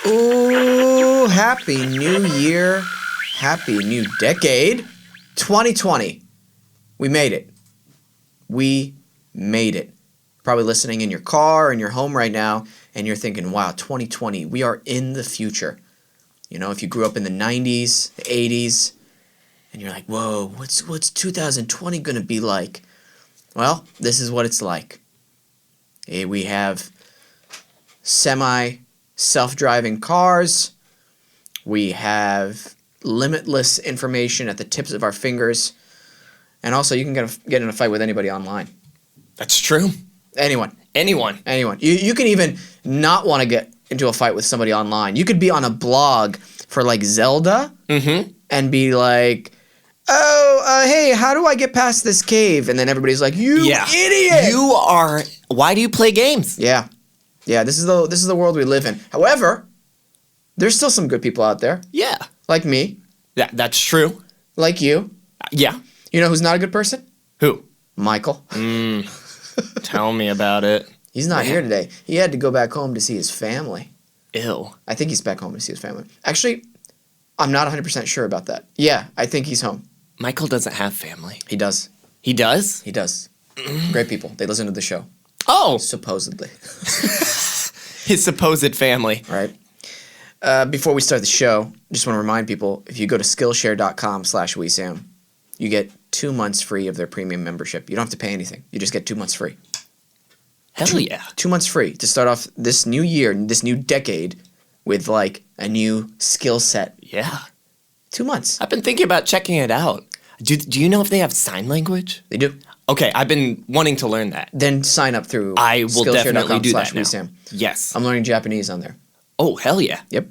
Ooh, happy new year. Happy new decade. 2020. We made it. We made it. Probably listening in your car, in your home right now, and you're thinking, wow, 2020, we are in the future. You know, if you grew up in the 90s, the 80s, and you're like, whoa, what's 2020 going to be like? Well, this is what it's like. We have semi-self-driving cars. We have limitless information at the tips of our fingers. And also, you can get in a fight with anybody online. That's true. Anyone. Anyone. You can even not want to get into a fight with somebody online. You could be on a blog for like Zelda and be like, oh, hey, how do I get past this cave? And then everybody's like, you idiot! Why do you play games? Yeah. Yeah, this is the world we live in. However, there's still some good people out there. Yeah. Like me. Yeah, that's true. Like you. Yeah. You know who's not a good person? Who? Michael. Tell me about it. He's not here today. He had to go back home to see his family. Ew. I think he's back home to see his family. Actually, I'm not 100% sure about that. Yeah, I think he's home. Michael doesn't have family. He does. He does? He does. Great people. They listen to the show. Oh. Supposedly. His supposed family. Right. Before we start the show, just want to remind people, if you go to Skillshare.com/Wesam, you get 2 months free of their premium membership. You don't have to pay anything. You just get 2 months free. Hell yeah. 2 months free to start off this new year, this new decade, with like a new skill set. Yeah. 2 months. I've been thinking about checking it out. Do you know if they have sign language? They do. Okay, I've been wanting to learn that. Then sign up through I will definitely do that now. Skillshare.com/Wesam. Yes. I'm learning Japanese on there. Oh, hell yeah. Yep.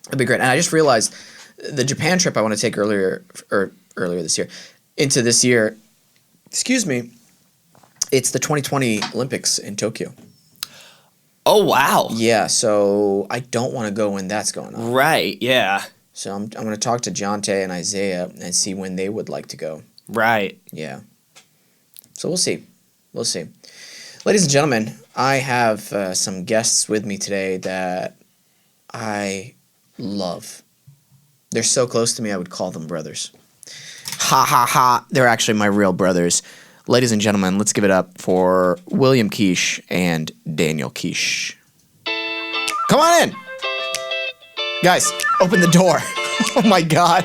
It'd be great. And I just realized the Japan trip I want to take earlier this year, into this year, excuse me, it's the 2020 Olympics in Tokyo. Oh, wow. Yeah, so I don't want to go when that's going on. Right, yeah. So I'm going to talk to Jonte and Isaiah and see when they would like to go. Right. Yeah. So we'll see. We'll see. Ladies and gentlemen, I have some guests with me today that I love. They're so close to me, I would call them brothers. Ha ha ha. They're actually my real brothers. Ladies and gentlemen, let's give it up for William KEESH and Daniel KEESH. Come on in. Guys, open the door. Oh my God.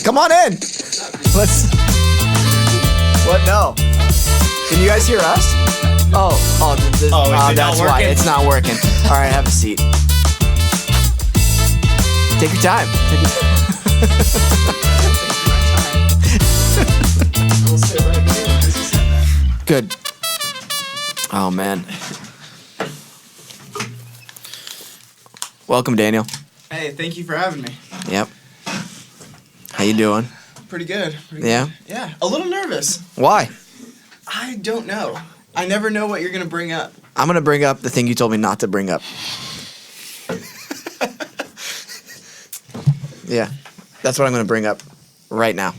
Come on in. What? No. Can you guys hear us? That's why. It's not working. All right, have a seat. Take your time. Good. Oh, man. Welcome, Daniel. Hey, thank you for having me. Yep. How you doing? Pretty good. Yeah? Yeah, a little nervous. Why? I don't know. I never know what you're going to bring up. I'm going to bring up the thing you told me not to bring up. Yeah. That's what I'm going to bring up right now.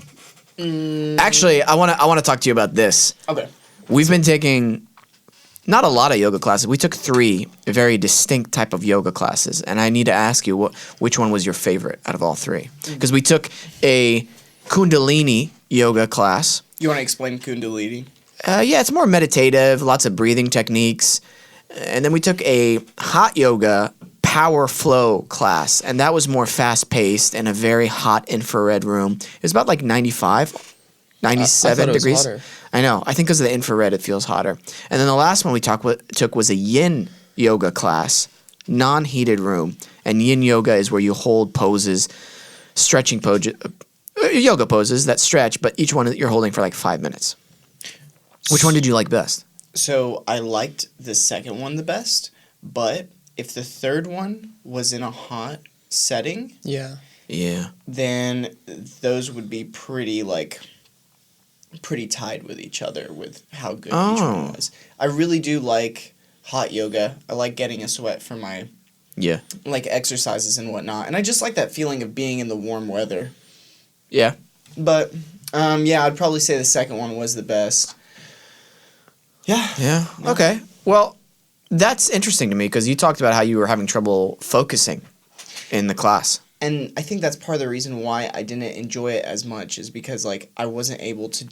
Actually, I want to talk to you about this. Okay. We've been taking not a lot of yoga classes. We took 3 very distinct type of yoga classes, and I need to ask you which one was your favorite out of all 3? Because we took a Kundalini yoga class. You want to explain Kundalini? Yeah, it's more meditative, lots of breathing techniques. And then we took a hot yoga power flow class, and that was more fast-paced in a very hot infrared room. It was about like 95, 97 degrees. Hotter. I know. I think because of the infrared, it feels hotter. And then the last one we took was a yin yoga class, non-heated room. And yin yoga is where you hold poses, stretching poses, yoga poses that stretch, but each one you're holding for like 5 minutes. Which one did you like best? So I liked the second one the best, but if the third one was in a hot setting, Yeah. then those would be pretty tied with each other with how good each one was. I really do like hot yoga. I like getting a sweat from my exercises and whatnot, and I just like that feeling of being in the warm weather. Yeah. But I'd probably say the second one was the best. Yeah. Yeah. Okay. Well, That's interesting to me because you talked about how you were having trouble focusing in the class. And I think that's part of the reason why I didn't enjoy it as much is because like I wasn't able to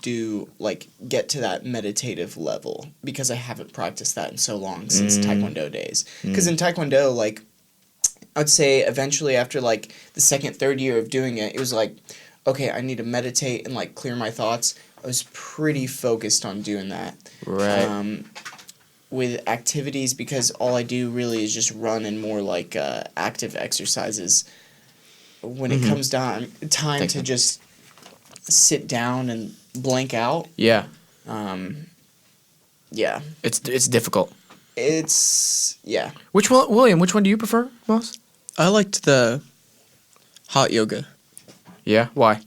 get to that meditative level because I haven't practiced that in so long since Taekwondo days. Because in Taekwondo, like I'd say eventually after like the second, third year of doing it, it was like, okay, I need to meditate and like clear my thoughts. I was pretty focused on doing that. Right. With activities, because all I do really is just run and more like active exercises. When it comes down time to just sit down and blank out, Yeah. yeah, It's difficult. yeah. Which one, William? Which one do you prefer most? I liked the hot yoga. Yeah. Why?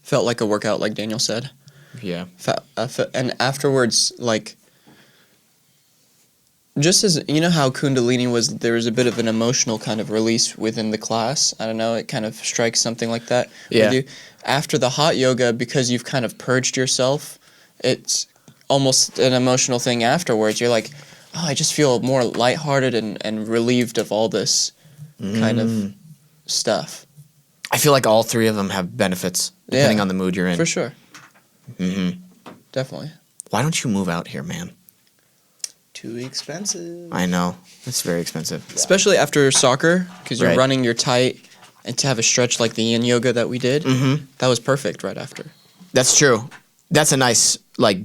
Felt like a workout, like Daniel said. Yeah. And afterwards, like, just as you know how Kundalini was, there was a bit of an emotional kind of release within the class. I don't know, it kind of strikes something like that Yeah. with you. After the hot yoga, because you've kind of purged yourself, it's almost an emotional thing afterwards. You're like, oh, I just feel more lighthearted and relieved of all this kind of stuff. I feel like all three of them have benefits depending on the mood you're in. For sure. Mm-hmm. Definitely. Why don't you move out here, man? Too expensive. I know. It's very expensive. Especially after soccer, because you're Right. running, you're tight, and to have a stretch like the yin yoga that we did, that was perfect right after. That's true. That's a nice, like,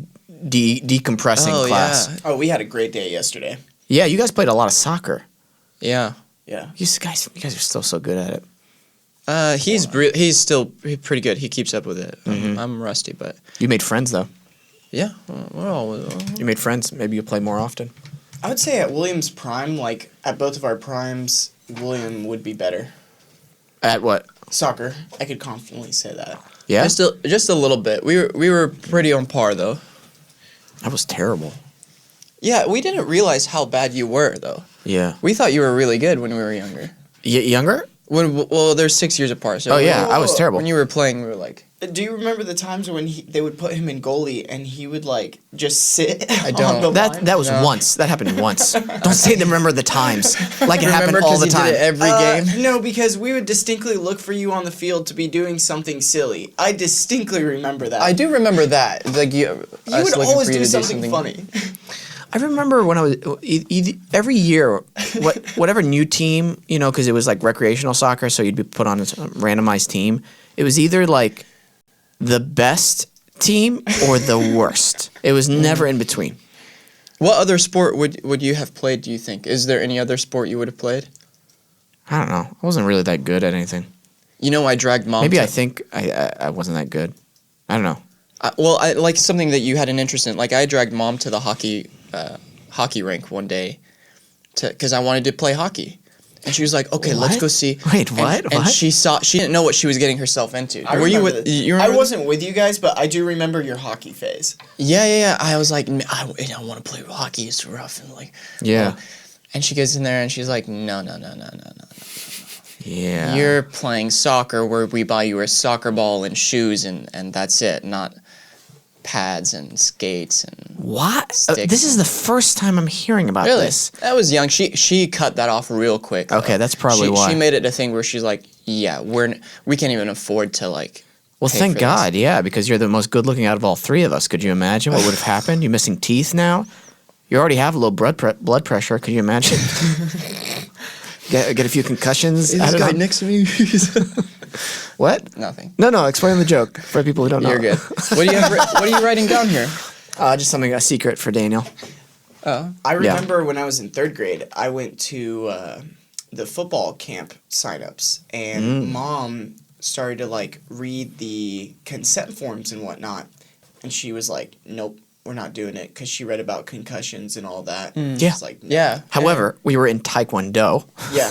decompressing class. Yeah. Oh, we had a great day yesterday. Yeah, you guys played a lot of soccer. Yeah. Yeah. You guys are still so good at it. He's still pretty good. He keeps up with it. I'm rusty, but You made friends, though. yeah, we're all. You made friends. Maybe you'll play more often. I would say at William's prime, like at both of our primes, William would be better. At what? Soccer, I could confidently say that. Yeah? Just a little bit. We were pretty on par though. That was terrible. Yeah, we didn't realize how bad you were though. Yeah. We thought you were really good when we were younger. Younger? Well, they're 6 years apart. So Oh, yeah. I was terrible. When you were playing, we were like, Do you remember the times when they would put him in goalie and he would like just sit? I don't. On the line? That was No. once. That happened once. Don't say to remember the times. Like it happened remember all 'cause the he time. did it every game. No, because we would distinctly look for you on the field to be doing something silly. I distinctly remember that. I do remember that. Like you You would always do something funny. I remember when I was every year, whatever new team, because it was like recreational soccer, so you'd be put on a randomized team. It was either like the best team or the worst. It was never in between. What other sport would you have played, do you think? Is there any other sport you would have played? I don't know. I wasn't really that good at anything. You know, I dragged mom Maybe to... I think I wasn't that good. I don't know. I like something that you had an interest in. Like, I dragged mom to the hockey rink one day because I wanted to play hockey. And she was like, okay, let's What? go see. Wait, what? And What? she didn't know what she was getting herself into. I Were you remember with... this. You I remember wasn't with you guys, but I do remember your hockey phase. Yeah. I was like, I don't want to play hockey. It's rough. And like... Yeah. oh. And she gets in there and she's like, no. Yeah. You're playing soccer where we buy you a soccer ball and shoes and that's it, not pads and skates and What? sticks This is the first time I'm hearing about really. this. That was young. She cut that off real quick. Okay, though. that's probably why. She made it a thing where she's like, yeah, we can't even afford to like. Well, pay thank for God, this. yeah, because you're the most good-looking out of all three of us. Could you imagine what would have happened? You missing teeth now? You already have a little blood pressure. Could you imagine? get a few concussions. I don't know. next to me. What? Nothing. No. Explain the joke for people who don't know. You're good. What are you writing down here? Just a secret for Daniel. Oh. I remember when I was in third grade, I went to the football camp signups, and Mom started to like read the consent forms and whatnot, and she was like, "Nope, we're not doing it," because she read about concussions and all that. Yeah. She's like, no. Yeah. However, we were in Taekwondo, Yeah.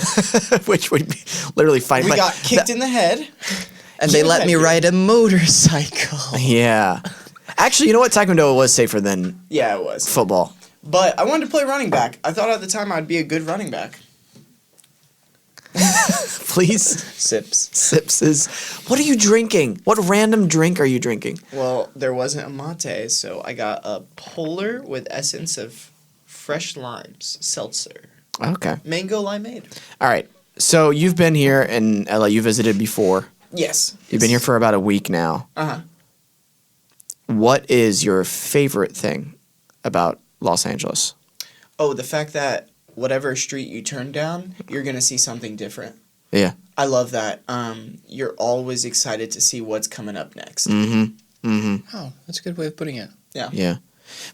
which would be literally fighting. We got kicked in the head. And they let me ride a motorcycle. Yeah. Actually, you know what? Taekwondo was safer than Yeah, it was. football. But I wanted to play running back. I thought at the time I'd be a good running back. Please. Sips. Is. What are you drinking? What random drink are you drinking? Well, there wasn't a mate, so I got a polar with essence of fresh limes seltzer. Okay. Mango limeade. All right. So you've been here in LA. You visited before. Yes. You've been here for about a week now. Uh-huh. What is your favorite thing about Los Angeles? Oh, the fact that whatever street you turn down, you're going to see something different. Yeah. I love that. You're always excited to see what's coming up next. Mm-hmm. Mm-hmm. Oh, that's a good way of putting it. Yeah. Yeah.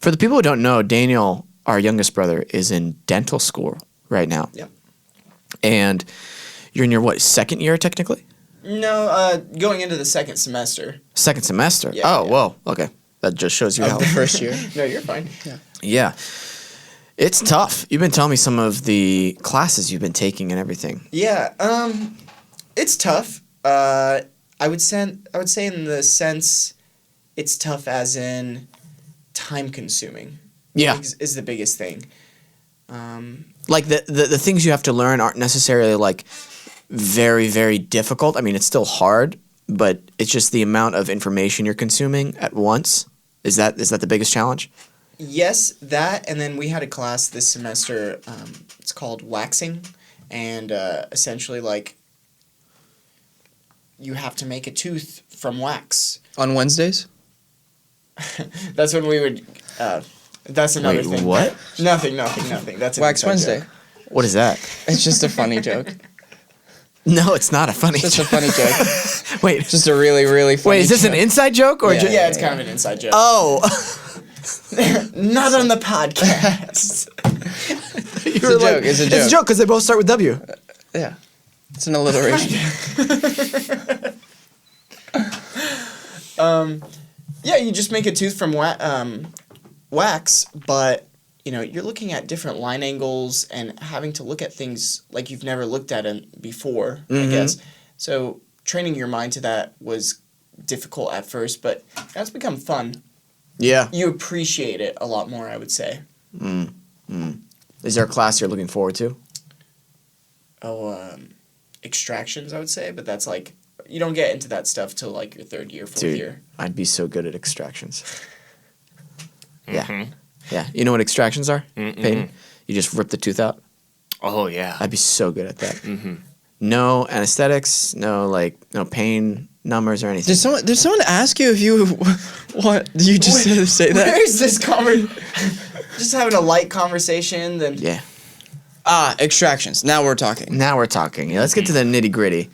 For the people who don't know, Daniel, our youngest brother, is in dental school right now. Yep. And you're in your, what, second year technically? No, going into the second semester. Second semester? Yeah, oh, yeah. whoa. Okay. That just shows you Of how. the first year. No, you're fine. Yeah. Yeah. It's tough. You've been telling me some of the classes you've been taking and everything. Yeah, it's tough. I would say in the sense it's tough as in time consuming. Yeah. Is the biggest thing. Like the things you have to learn aren't necessarily like very, very difficult. I mean, it's still hard, but it's just the amount of information you're consuming at once. Is that the biggest challenge? Yes, that, and then we had a class this semester, it's called waxing, and essentially, like, you have to make a tooth from wax. On Wednesdays? That's when we would, that's another Wait, thing. what? Nothing. That's an Wax inside Wednesday. joke. What is that? It's just a funny joke. No, it's not a funny Just a joke. funny joke. Wait, Just a really, really funny wait, is this joke. an inside joke or Yeah. just? Yeah, it's kind of an inside joke. Oh, Not on the podcast. it's a joke, it's a It's a joke. joke because they both start with W. Yeah. It's an alliteration. Yeah, you just make a tooth from wax, but you're looking at different line angles and having to look at things like you've never looked at it before, I guess. So training your mind to that was difficult at first, but that's become fun. Yeah. You appreciate it a lot more, I would say. Is there a class you're looking forward to? Oh, extractions, I would say, but that's like you don't get into that stuff till like your third year, fourth Dude, year. I'd be so good at extractions. Yeah. Yeah. You know what extractions are, Peyton? You just rip the tooth out. Oh yeah. I'd be so good at that. No anesthetics, no pain numbers or anything. Did someone ask you if you what? Did you just say that? Where is this just having a light conversation, then Yeah. Extractions. Now we're talking. Now we're talking. Yeah, let's get to the nitty gritty.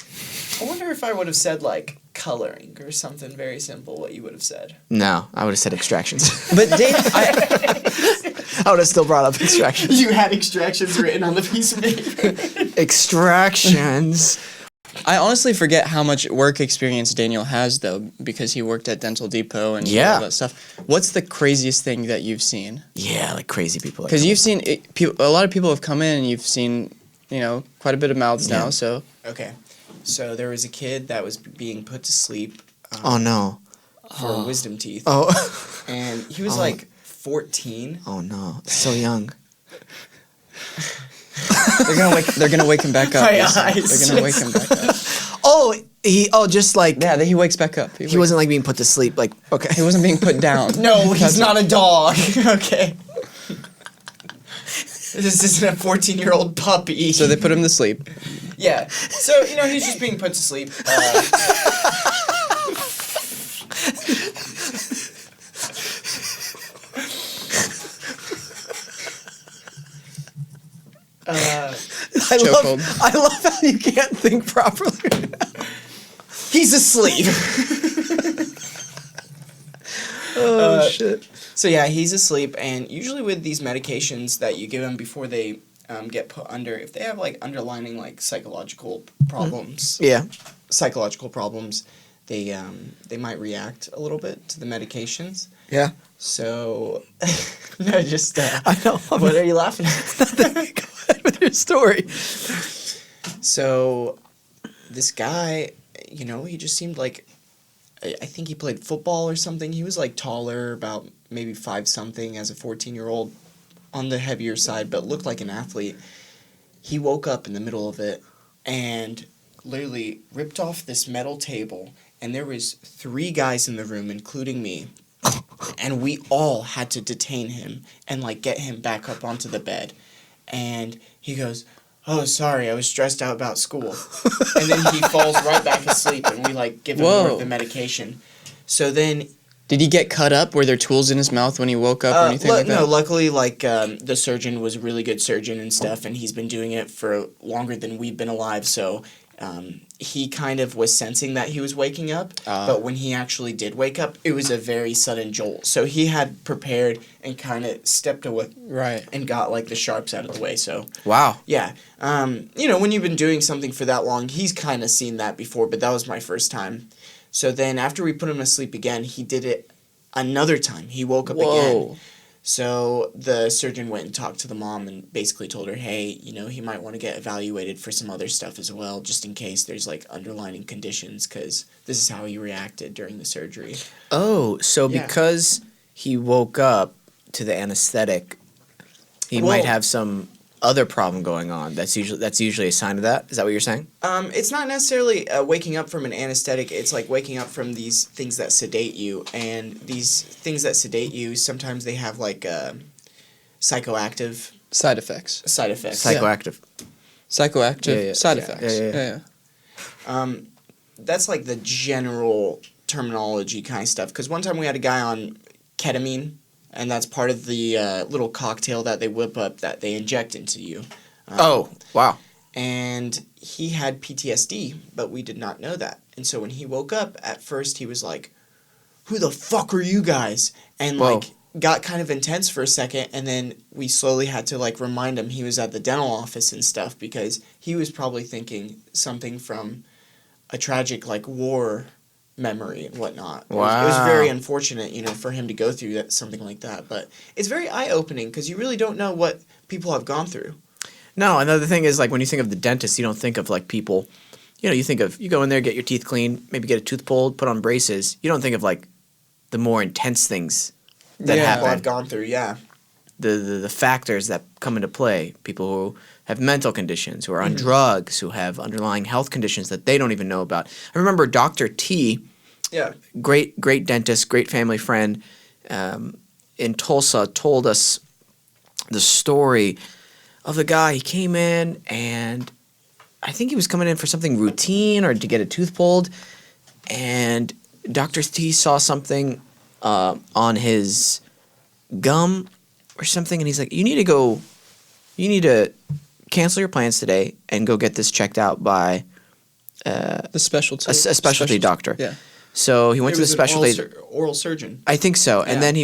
I wonder if I would have said like coloring or something very simple, what you would have said. No, I would have said extractions. But Dave, I would have still brought up extractions. You had extractions written on the piece of paper. Extractions. I honestly forget how much work experience Daniel has, though, because he worked at Dental Depot and Yeah. all that stuff. What's the craziest thing that you've seen? Yeah, like crazy people. Because you've seen a lot of people have come in and you've seen, quite a bit of mouths Yeah. now. So Okay, so there was a kid that was being put to sleep Oh no. for wisdom teeth, Oh. and he was like 14. Oh no. So young. they're gonna wake him back up. My listen. eyes. They're gonna wake him back up. Just like Yeah, then he wakes back up. he wasn't like being put to sleep. Like okay. He wasn't being put down. No, he's not a dog. Okay. This isn't a 14-year-old puppy. So they put him to sleep. Yeah. So, he's just being put to sleep. I love how you can't think properly. He's asleep. Oh shit. So yeah, he's asleep, and usually with these medications that you give them before they get put under, if they have like underlying like psychological problems, Yeah. they might react a little bit to the medications. Yeah. So, no, just I know. what are you laughing at? Go ahead with your story. So, this guy, he just seemed like, I think he played football or something. He was like taller, about maybe 5-something as a 14-year-old, on the heavier side, but looked like an athlete. He woke up in the middle of it and literally ripped off this metal table, and there was 3 guys in the room, including me, and we all had to detain him and like get him back up onto the bed. And he goes, "Oh, sorry, I was stressed out about school." And then he falls right back asleep, and we like give him more of the medication. So then, did he get cut up? Were there tools in his mouth when he woke up or anything like that? No, luckily, like the surgeon was a really good surgeon and stuff, and he's been doing it for longer than we've been alive. So he kind of was sensing that he was waking up, but when he actually did wake up, it was a very sudden jolt. So he had prepared and kind of stepped away, Right, and got like the sharps out of the way. So Wow. yeah, you know, when you've been doing something for that long, he's kind of seen that before, but that was my first time. So then after we put him to sleep again, he did it another time. He woke up again. So the surgeon went and talked to the mom and basically told her, hey, you know, he might want to get evaluated for some other stuff as well, just in case there's like underlying conditions, because this is how he reacted during the surgery. Oh, so Yeah. because he woke up to the anesthetic, he might have some other problem going on. That's usually a sign of that. Is that what you're saying? It's not necessarily waking up from an anesthetic. It's like waking up from these things that sedate you, and these things that sedate you, sometimes they have like psychoactive side effects. Psychoactive. Psychoactive side Yeah, effects. yeah. That's like the general terminology kind of stuff. Because one time we had a guy on ketamine, and that's part of the little cocktail that they whip up that they inject into you. Oh, wow. And he had PTSD, but we did not know that. And so when he woke up, at first he was like, "Who the fuck are you guys?" And Whoa. like got kind of intense for a second, and then we slowly had to like remind him he was at the dental office and stuff, because he was probably thinking something from a tragic like war memory and whatnot. It was Wow. very unfortunate, you know, for him to go through that, something like that. But it's very eye-opening, because you really don't know what people have gone through. No, another thing is like when you think of the dentist, you don't think of like people, you know, you think of, you go in there, get your teeth cleaned, maybe get a tooth pulled, put on braces. You don't think of like the more intense things that Yeah. People I've happen. gone through, yeah. The factors that come into play. People who have mental conditions, who are on drugs, who have underlying health conditions that they don't even know about. I remember Dr. T, Yeah. great dentist, great family friend, in Tulsa, told us the story of the guy. He came in, and I think he was coming in for something routine or to get a tooth pulled, and Dr. T saw something on his gum or something, and he's like, you need to cancel your plans today and go get this checked out by The specialty. a specialty doctor. Yeah. So he went to the specialty. Oral surgeon. I think so. Yeah. And then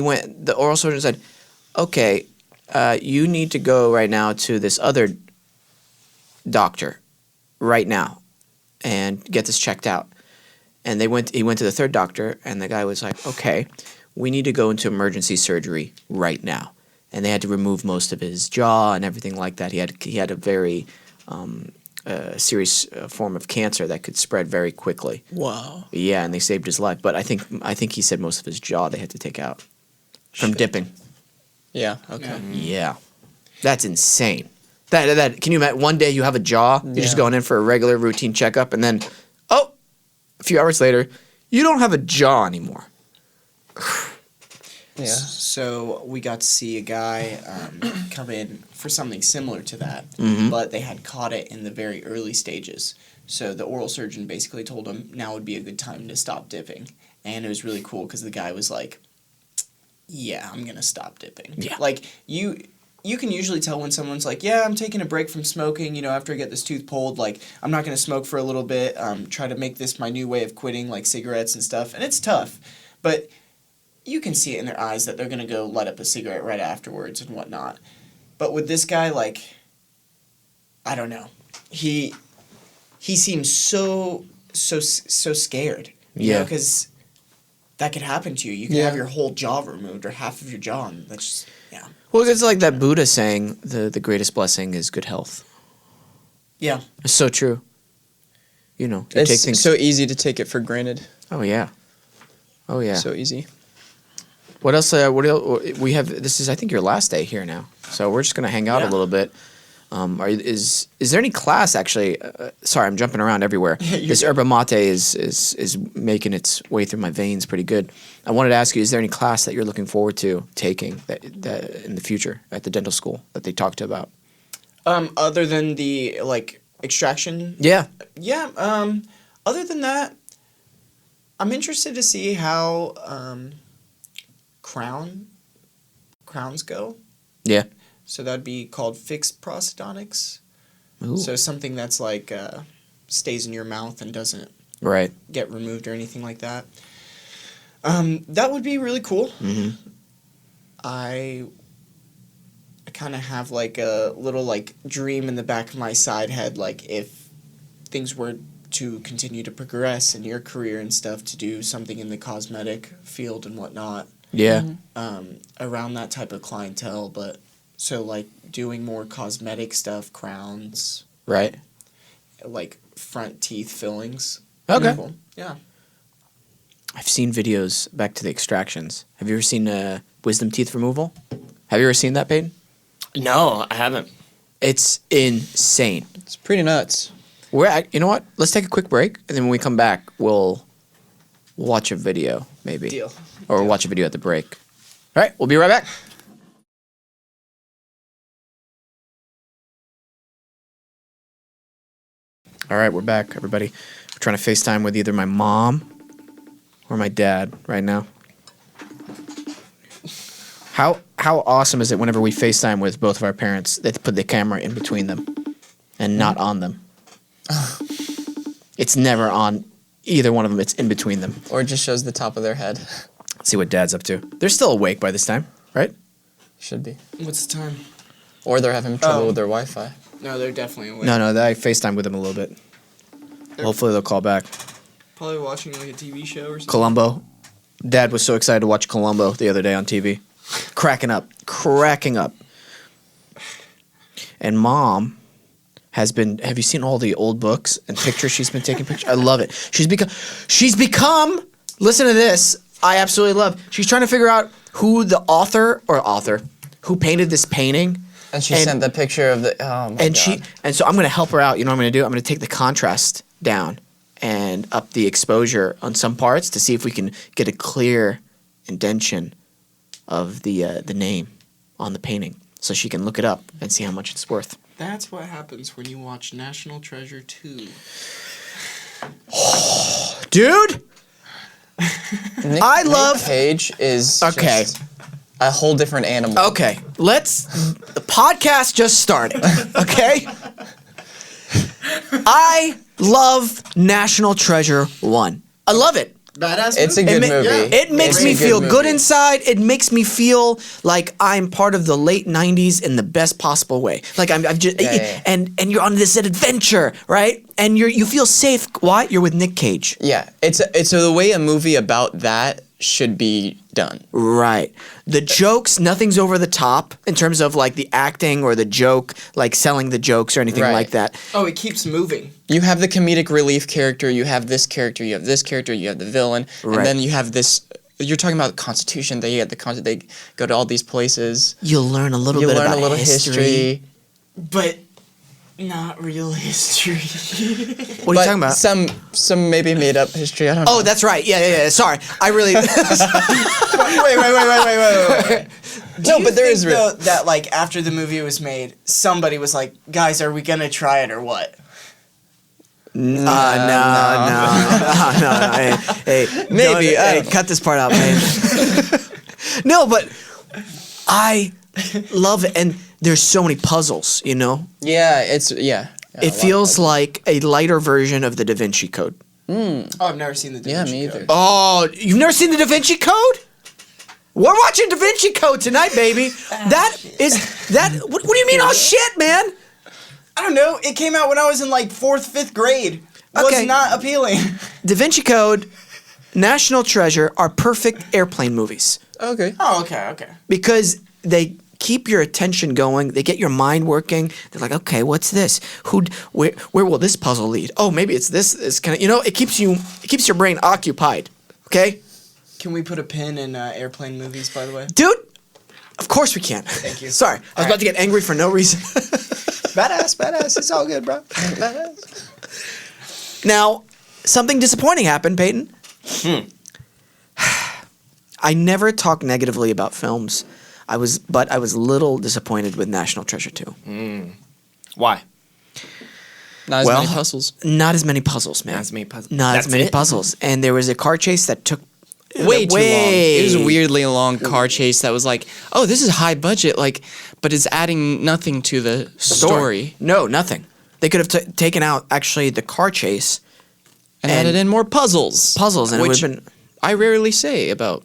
the oral surgeon said, okay, you need to go right now to this other doctor right now and get this checked out. And he went to the third doctor, and the guy was like, okay, we need to go into emergency surgery right now. And they had to remove most of his jaw and everything like that. He had a very serious form of cancer that could spread very quickly. Wow. Yeah, and they saved his life. But I think he said most of his jaw they had to take out from dipping. Yeah. Okay. Yeah. Yeah, that's insane. That can you imagine? One day you have a jaw, you're just Yeah. going in for a regular routine checkup, and then a few hours later, you don't have a jaw anymore. Yeah. So we got to see a guy come in for something similar to that, but they had caught it in the very early stages. So the oral surgeon basically told him now would be a good time to stop dipping. And it was really cool because the guy was like, yeah, I'm going to stop dipping. Yeah. Like, you can usually tell when someone's like, yeah, I'm taking a break from smoking, you know, after I get this tooth pulled, like, I'm not going to smoke for a little bit, try to make this my new way of quitting, like cigarettes and stuff. And it's tough, but you can see it in their eyes that they're going to go light up a cigarette right afterwards and whatnot. But with this guy, like, I don't know. He seems so scared. You know, because that could happen to you. You can have your whole jaw removed or half of your jaw, and that's just, yeah. Well, it's like that Buddha saying, the greatest blessing is good health. Yeah. It's so true. You know, you It's take things. so easy to take it for granted. Oh yeah. Oh yeah. So easy. What else? What else? We have. This is, I think, your last day here now. So we're just gonna hang out a Yeah. little bit. Is there any class actually? Sorry, I'm jumping around everywhere. This yerba mate is making its way through my veins pretty good. I wanted to ask you: is there any class that you're looking forward to taking that in the future at the dental school that they talked about? Other than the like extraction. Yeah. Yeah. Other than that, I'm interested to see how crowns go. Yeah. So that'd be called fixed prosthodontics. Ooh. So something that's like stays in your mouth and doesn't Right. get removed or anything like that. That would be really cool. Mm-hmm. I kind of have like a little like dream in the back of my side head, like if things were to continue to progress in your career and stuff, to do something in the cosmetic field and whatnot. Yeah. Around that type of clientele, but so like doing more cosmetic stuff, crowns, Right. like front teeth fillings. Okay. Cool. Yeah. I've seen videos back to the extractions. Have you ever seen wisdom teeth removal? Have you ever seen that, Peyton? No, I haven't. It's insane. It's pretty nuts. You know what? Let's take a quick break, and then when we come back, we'll watch a video, maybe. Deal. Or Deal. watch a video at the break. All right, we'll be right back. All right, we're back, everybody. We're trying to FaceTime with either my mom or my dad right now. How awesome is it whenever we FaceTime with both of our parents, they put the camera in between them and not on them? It's never on either one of them. It's in between them. Or it just shows the top of their head. Let's see what Dad's up to. They're still awake by this time, right? Should be. What's the time? Or they're having trouble Oh. with their Wi-Fi. No, they're definitely awake. No, I FaceTime with them a little bit. Hopefully they'll call back. Probably watching like a TV show or something. Columbo. Dad was so excited to watch Columbo the other day on TV. Cracking up. And Mom has been, have you seen all the old books and pictures she's been taking pictures? I love it. She's become, listen to this, I absolutely love. She's trying to figure out who the author, who painted this painting. And she sent the picture of the, oh my God. And so I'm going to help her out. You know what I'm going to do? I'm going to take the contrast down and up the exposure on some parts to see if we can get a clear indentation of the name on the painting, so she can look it up and see how much it's worth. That's what happens when you watch National Treasure 2. Dude, Nick Cage is Okay. just a whole different animal. okay, the podcast just started, okay? I love National Treasure 1. I love it. Badass. It's a movie. good movie. It makes It's me a feel movie. good inside. It makes me feel like I'm part of the late '90s in the best possible way. Like I'm just, Yeah. and you're on this adventure, right? And you feel safe. Why? You're with Nick Cage, Yeah, it's the way a movie about that should be done. right? The jokes, nothing's over the top in terms of like the acting or the joke, like selling the jokes or anything Right. like that. Oh, it keeps moving. You have the comedic relief character, you have this character, you have this character, you have the villain, Right. and then you have this. You're talking about the Constitution. They go to all these places. You'll learn a little You bit learn about a little history. But not real history. What are you talking about? Some maybe made up history. I don't know. Oh, that's right. Yeah. Sorry, I really. wait. No, but there is though, that like after the movie was made, somebody was like, "Guys, are we gonna try it or what?" No. Hey, Maybe, don't- I hey, don't know. cut this part out, man. No, but I love it, and there's so many puzzles. You know, Yeah, it's yeah. it feels like a lighter version of the Da Vinci Code. Oh, I've never seen the Da Yeah, Vinci me Code. either. Oh, you've never seen the Da Vinci Code? We're watching Da Vinci Code tonight, baby. What do you mean? Oh shit, man. I don't know. It came out when I was in like 4th, 5th grade. Was Okay. not appealing. Da Vinci Code, National Treasure are perfect airplane movies. Okay. Oh, okay. Because they keep your attention going. They get your mind working. They're like, okay, what's this? Where will this puzzle lead? Oh, maybe it's this. It's kind of, it keeps your brain occupied. Okay, Can we put a pin in airplane movies, by the way? dude. Of course we can. Thank you. Sorry, I was about to get angry for no reason. Badass. It's all good, bro. Badass. Now, something disappointing happened, Peyton. I never talk negatively about films. But I was a little disappointed with National Treasure 2. Why? Not as many puzzles. Not as many puzzles, man. Not as many puzzles. Not That's as many it? puzzles. And there was a car chase that took Way too long. It was a weirdly long car chase that was like, oh, this is high budget, like, but it's adding nothing to the story. No, nothing. They could have taken out actually the car chase And added in more puzzles. and it would which have been. I rarely say about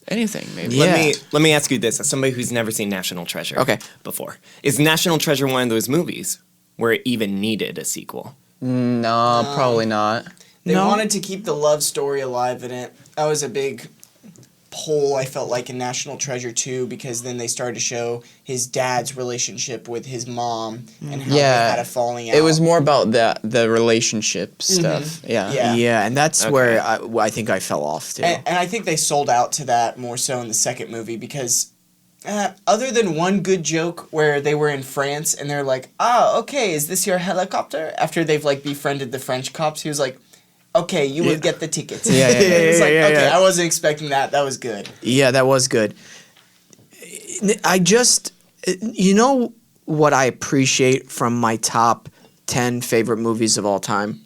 anything, maybe. Yeah. Let me ask you this: as somebody who's never seen National Treasure, Okay. before, is National Treasure one of those movies where it even needed a sequel? No, probably not. They No. wanted to keep the love story alive in it. That was a big pull, I felt like, in National Treasure 2, because then they started to show his dad's relationship with his mom and how they had a falling out. It was more about the relationship stuff. Yeah. Yeah. And that's where I think I fell off too. And I think they sold out to that more so in the second movie because other than one good joke where they were in France and they're like, okay, is this your helicopter? After they've like befriended the French cops, he was like, okay, you will get the tickets. Yeah. It's like, okay, yeah. I wasn't expecting that. That was good. Yeah, that was good. I just, you know what I appreciate from my top 10 favorite movies of all time?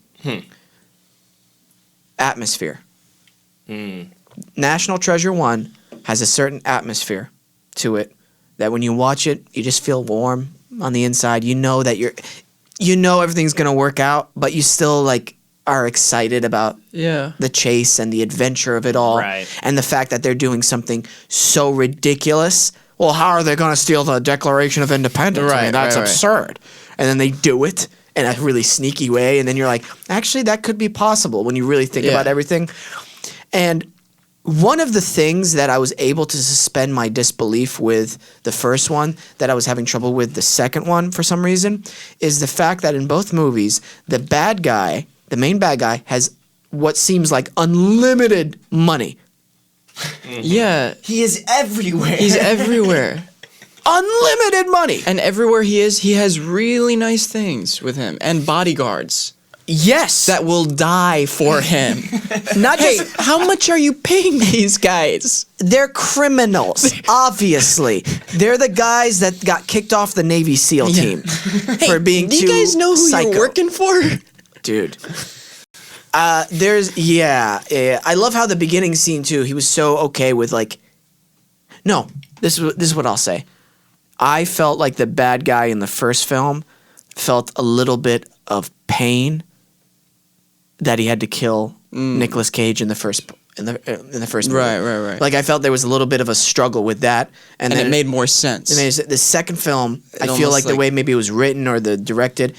Atmosphere. National Treasure 1 has a certain atmosphere to it that when you watch it, you just feel warm on the inside. You know that everything's going to work out, but you still like are excited about the chase and the adventure of it all. Right. And the fact that they're doing something so ridiculous. Well, how are they going to steal the Declaration of Independence? I mean, that's absurd. And then they do it in a really sneaky way. And then you're like, actually, that could be possible when you really think about everything. And one of the things that I was able to suspend my disbelief with the first one that I was having trouble with the second one for some reason is the fact that in both movies, the main bad guy has what seems like unlimited money. Yeah. He is everywhere. He's everywhere. Unlimited money. And everywhere he is, he has really nice things with him and bodyguards Yes. that will die for him. Not Hey, just how much are you paying these guys? they're criminals, obviously. They're the guys that got kicked off the Navy SEAL team for being Do too you guys know who psycho. you're working for? Dude. I love how the beginning scene too. He was so okay with like. No, this is what I'll say. I felt like the bad guy in the first film felt a little bit of pain that he had to kill Nicolas Cage in the first movie. Right. Like I felt there was a little bit of a struggle with that, and then it made more sense. the second film. I feel almost like the like- way maybe it was written or the directed,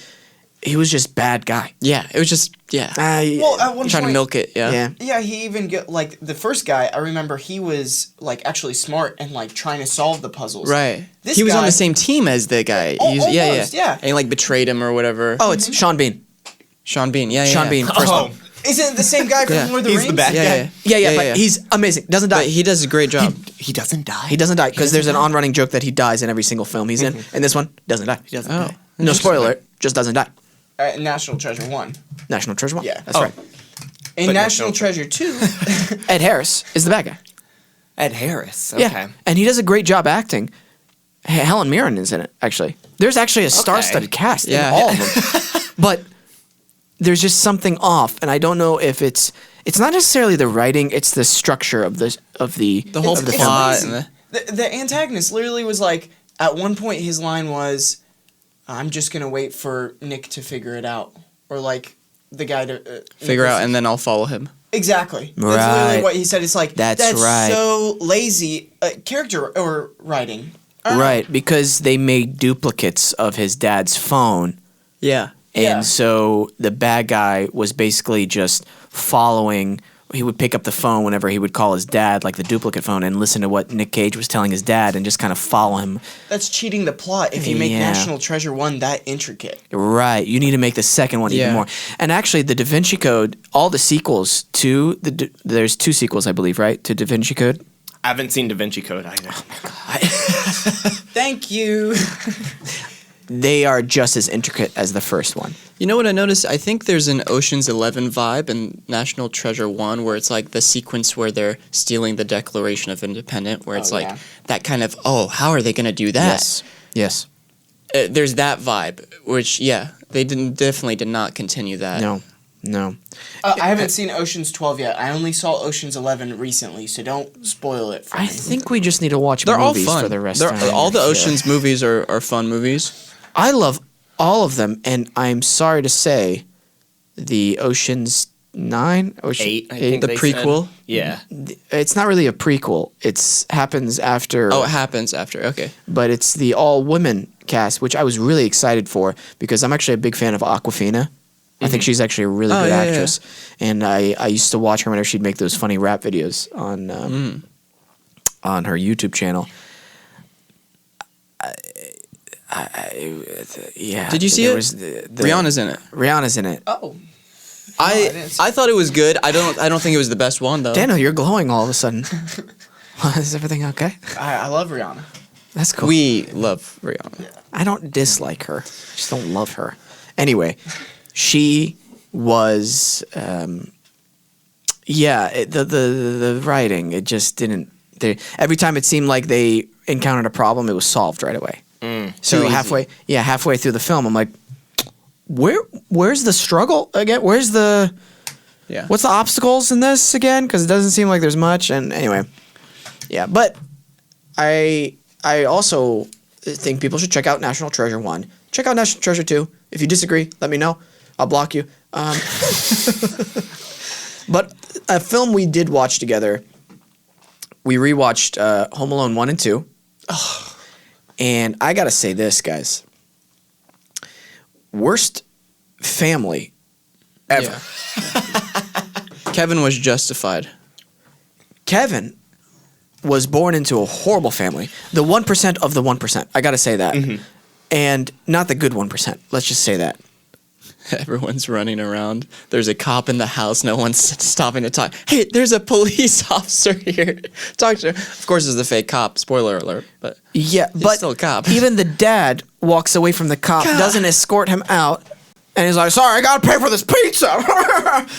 he was just bad guy. Yeah, it was just, Well, at one trying to point, milk it, yeah. Yeah, he even get like the first guy. I remember he was like actually smart and like trying to solve the puzzles. Right. This He was on guy- the same team as the guy. Oh, He's- almost, yeah. And he like betrayed him or whatever. Oh, it's Sean Bean. Sean Bean. Yeah. Sean Bean. First one. Isn't it the same guy from Yeah. Lord of the He's Rings? the bad guy. Yeah, but he's amazing. Doesn't die. But he does a great job. He doesn't die. He doesn't die because there's an on-running joke that he dies in every single film he's in. And this one doesn't die. He doesn't Oh. die. No spoiler alert. Just doesn't die. National Treasure 1. National Treasure 1. Yeah. That's right. In But National Treasure 2, Ed Harris is the bad guy. Ed Harris. Okay. Yeah, and he does a great job acting. Helen Mirren is in it, actually. There's actually a star-studded cast in Yeah. all of them. But there's just something off, and I don't know if it's not necessarily the writing, it's the structure of the whole of the plot film. and the antagonist literally was like, at one point his line was, I'm just going to wait for Nick to figure it out. Or like the guy to... figure out and then I'll follow him. Exactly. That's Right. literally what he said. It's like, That's that's right. so lazy. Character or writing. Right, because they made duplicates of his dad's phone. Yeah. And Yeah. so the bad guy was basically just following. He would pick up the phone whenever he would call his dad, like the duplicate phone, and listen to what Nick Cage was telling his dad and just kind of follow him. That's cheating the plot if you make Yeah. National Treasure 1 that intricate. Right. You need to make the second one even Yeah. more. And actually, the Da Vinci Code, all the sequels to there's 2 sequels, I believe, right, to Da Vinci Code. I haven't seen Da Vinci Code either. Thank you. they are just as intricate as the first one. You know what I noticed? I think there's an Ocean's 11 vibe in National Treasure 1 where it's like the sequence where they're stealing the Declaration of Independence, where it's like that kind of, how are they going to do that? Yes. There's that vibe, which, they definitely did not continue that. No. I haven't seen Ocean's 12 yet. I only saw Ocean's 11 recently, so don't spoil it for me. I think we just need to watch They're all movies fun. for the rest of All the Ocean's movies are fun movies. I love all of them, and I'm sorry to say, the Ocean's 9, 8, I the think they prequel. said. Yeah. it's not really a prequel. It happens after. Oh, it happens after. Okay. But it's the all-women cast, which I was really excited for because I'm actually a big fan of Awkwafina. I think she's actually a really good actress, and I used to watch her whenever she'd make those funny rap videos on her YouTube channel. Did you see it? Rihanna's in it. Rihanna's in it. Oh. I thought it was good. I don't think it was the best one though. Daniel, you're glowing all of a sudden. Is everything okay? I love Rihanna. That's cool. We love Rihanna. I don't dislike her. I just don't love her. Anyway, she was, the writing, it just didn't. Every time it seemed like they encountered a problem, it was solved right away. So Too halfway through the film, I'm like, where's the struggle again? Where's the, what's the obstacles in this again? Because it doesn't seem like there's much. And anyway, but I also think people should check out National Treasure 1. Check out National Treasure 2. If you disagree, let me know. I'll block you. But a film we did watch together, we rewatched Home Alone 1 and 2. And I gotta say this, guys. Worst family ever. Yeah. Kevin was justified. Kevin was born into a horrible family. The 1% of the 1%. I gotta say that. Mm-hmm. And not the good 1%. Let's just say that. Everyone's running around. There's a cop in the house. No one's stopping to talk. Hey, there's a police officer here. Talk to her. Of course, it's the fake cop. Spoiler alert. But yeah, he's but still a cop. Even the dad walks away from the cop, doesn't escort him out, and he's like, "Sorry, I gotta pay for this pizza."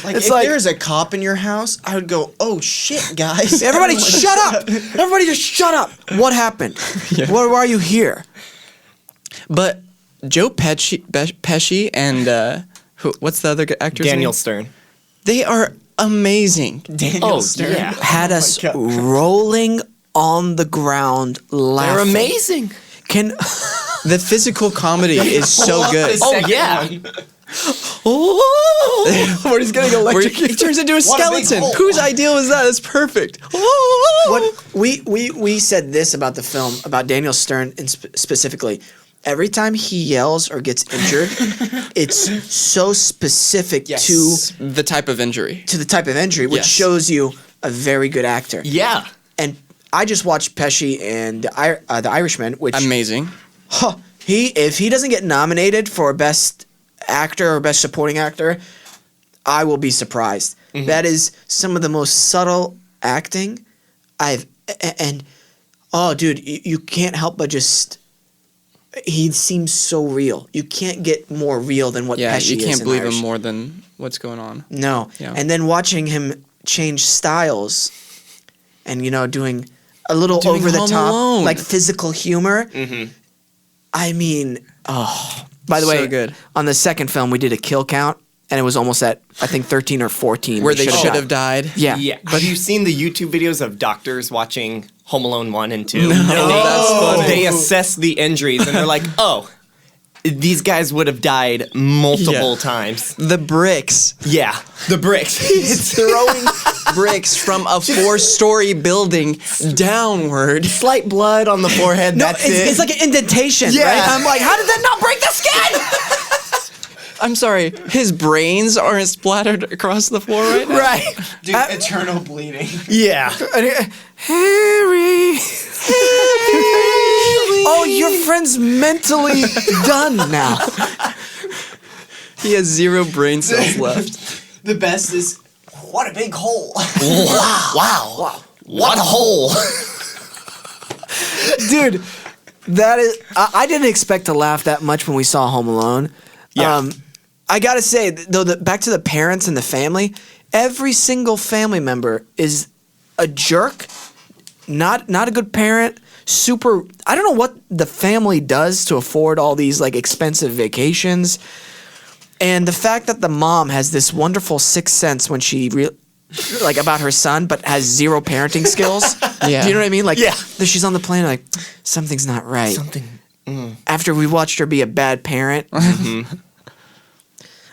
If there's a cop in your house, I would go, "Oh shit, guys! Everybody, shut up! Everybody, just shut up! What happened? Why are you here?" But Joe Pesci and what's the other actor's Daniel name? Stern. They are amazing. Daniel Stern had us rolling on the ground laughing. They're amazing. The physical comedy is so good. Oh yeah. Where he's getting electrocuted. He turns into a What a big skeleton. hole. Whose idea was that? That's perfect. What we said this about the film, about Daniel Stern specifically. Every time he yells or gets injured, it's so specific to the type of injury. Which shows you a very good actor. Yeah. And I just watched Pesci and the Irishman, which Amazing. If he doesn't get nominated for Best Actor or Best Supporting Actor, I will be surprised. Mm-hmm. That is some of the most subtle acting dude, you can't help but just. He seems so real. You can't get more real than what Pesci is. You can't in believe Irish. him more than what's going on. No. Yeah. And then watching him change styles and, doing a little over the Home top, Alone. like physical humor. Mm-hmm. I mean, by the way, good. On the second film, we did a kill count, and it was almost at, I think, 13 or 14. Where they should have died. Yeah. Yeah. Have you seen the YouTube videos of doctors watching Home Alone 1 and 2? No, that's funny. They assess the injuries and they're like, oh, these guys would have died multiple times. The bricks. Yeah, the bricks. He's throwing bricks from a 4-story building downward. Slight blood on the forehead, that's it. It's like an indentation, Yeah. right? I'm like, how did that not break the skin? I'm sorry, his brains aren't splattered across the floor right now? Right. Dude, eternal bleeding. Yeah. Harry. Oh, your friend's mentally done now. He has 0 brain cells left. The best is, what a big hole. Wow. What a hole. Dude, That is, I didn't expect to laugh that much when we saw Home Alone. Yeah. I gotta say though, back to the parents and the family. Every single family member is a jerk, not a good parent. Super. I don't know what the family does to afford all these like expensive vacations, and the fact that the mom has this wonderful sixth sense when she like about her son, but has zero parenting skills. Yeah. Do you know what I mean? Like, Yeah. she's on the plane, like something's not right. Something. After we watched her be a bad parent.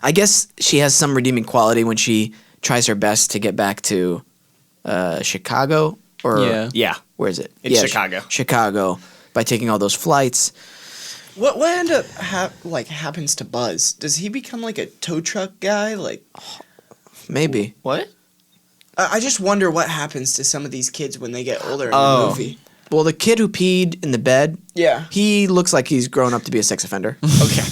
I guess she has some redeeming quality when she tries her best to get back to Chicago or Yeah. where is it? It's Chicago. Chicago by taking all those flights. What end up happens to Buzz? Does he become like a tow truck guy? Like, Maybe. What? I just wonder what happens to some of these kids when they get older in Oh. the movie. Well, the kid who peed in the bed, Yeah. he looks like he's grown up to be a sex offender. Okay.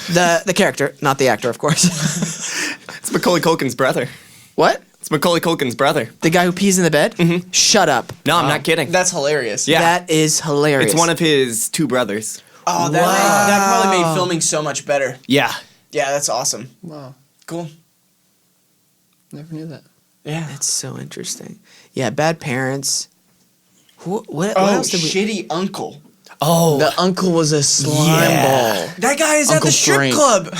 The character, not the actor, of course. It's Macaulay Culkin's brother. What? It's Macaulay Culkin's brother. The guy who pees in the bed? Mm-hmm. Shut up. No, I'm not kidding. That's hilarious. Yeah. That is hilarious. It's one of his two brothers. Oh, that probably made filming so much better. Yeah. Yeah, that's awesome. Wow. Cool. Never knew that. Yeah. That's so interesting. Yeah, bad parents. What Oh, else did we... shitty uncle. Oh. The uncle was a slime Yeah. ball. That guy is at Uncle the strip Frank. club.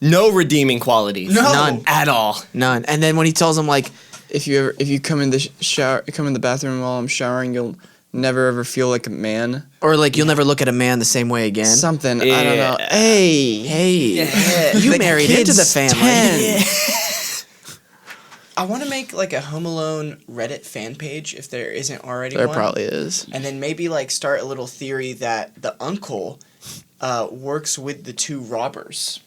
No redeeming qualities. No. None. At all. None. And then when he tells him, like, If you come in the shower, come in the bathroom while I'm showering, you'll never ever feel like a man. or like, you'll never look at a man the same way again. Something. I Yeah. don't know. Hey. Hey, you The married into the kid's family. 10. I want to make like a Home Alone Reddit fan page if there isn't already There one. probably is. And then maybe like start a little theory that the uncle works with the two robbers.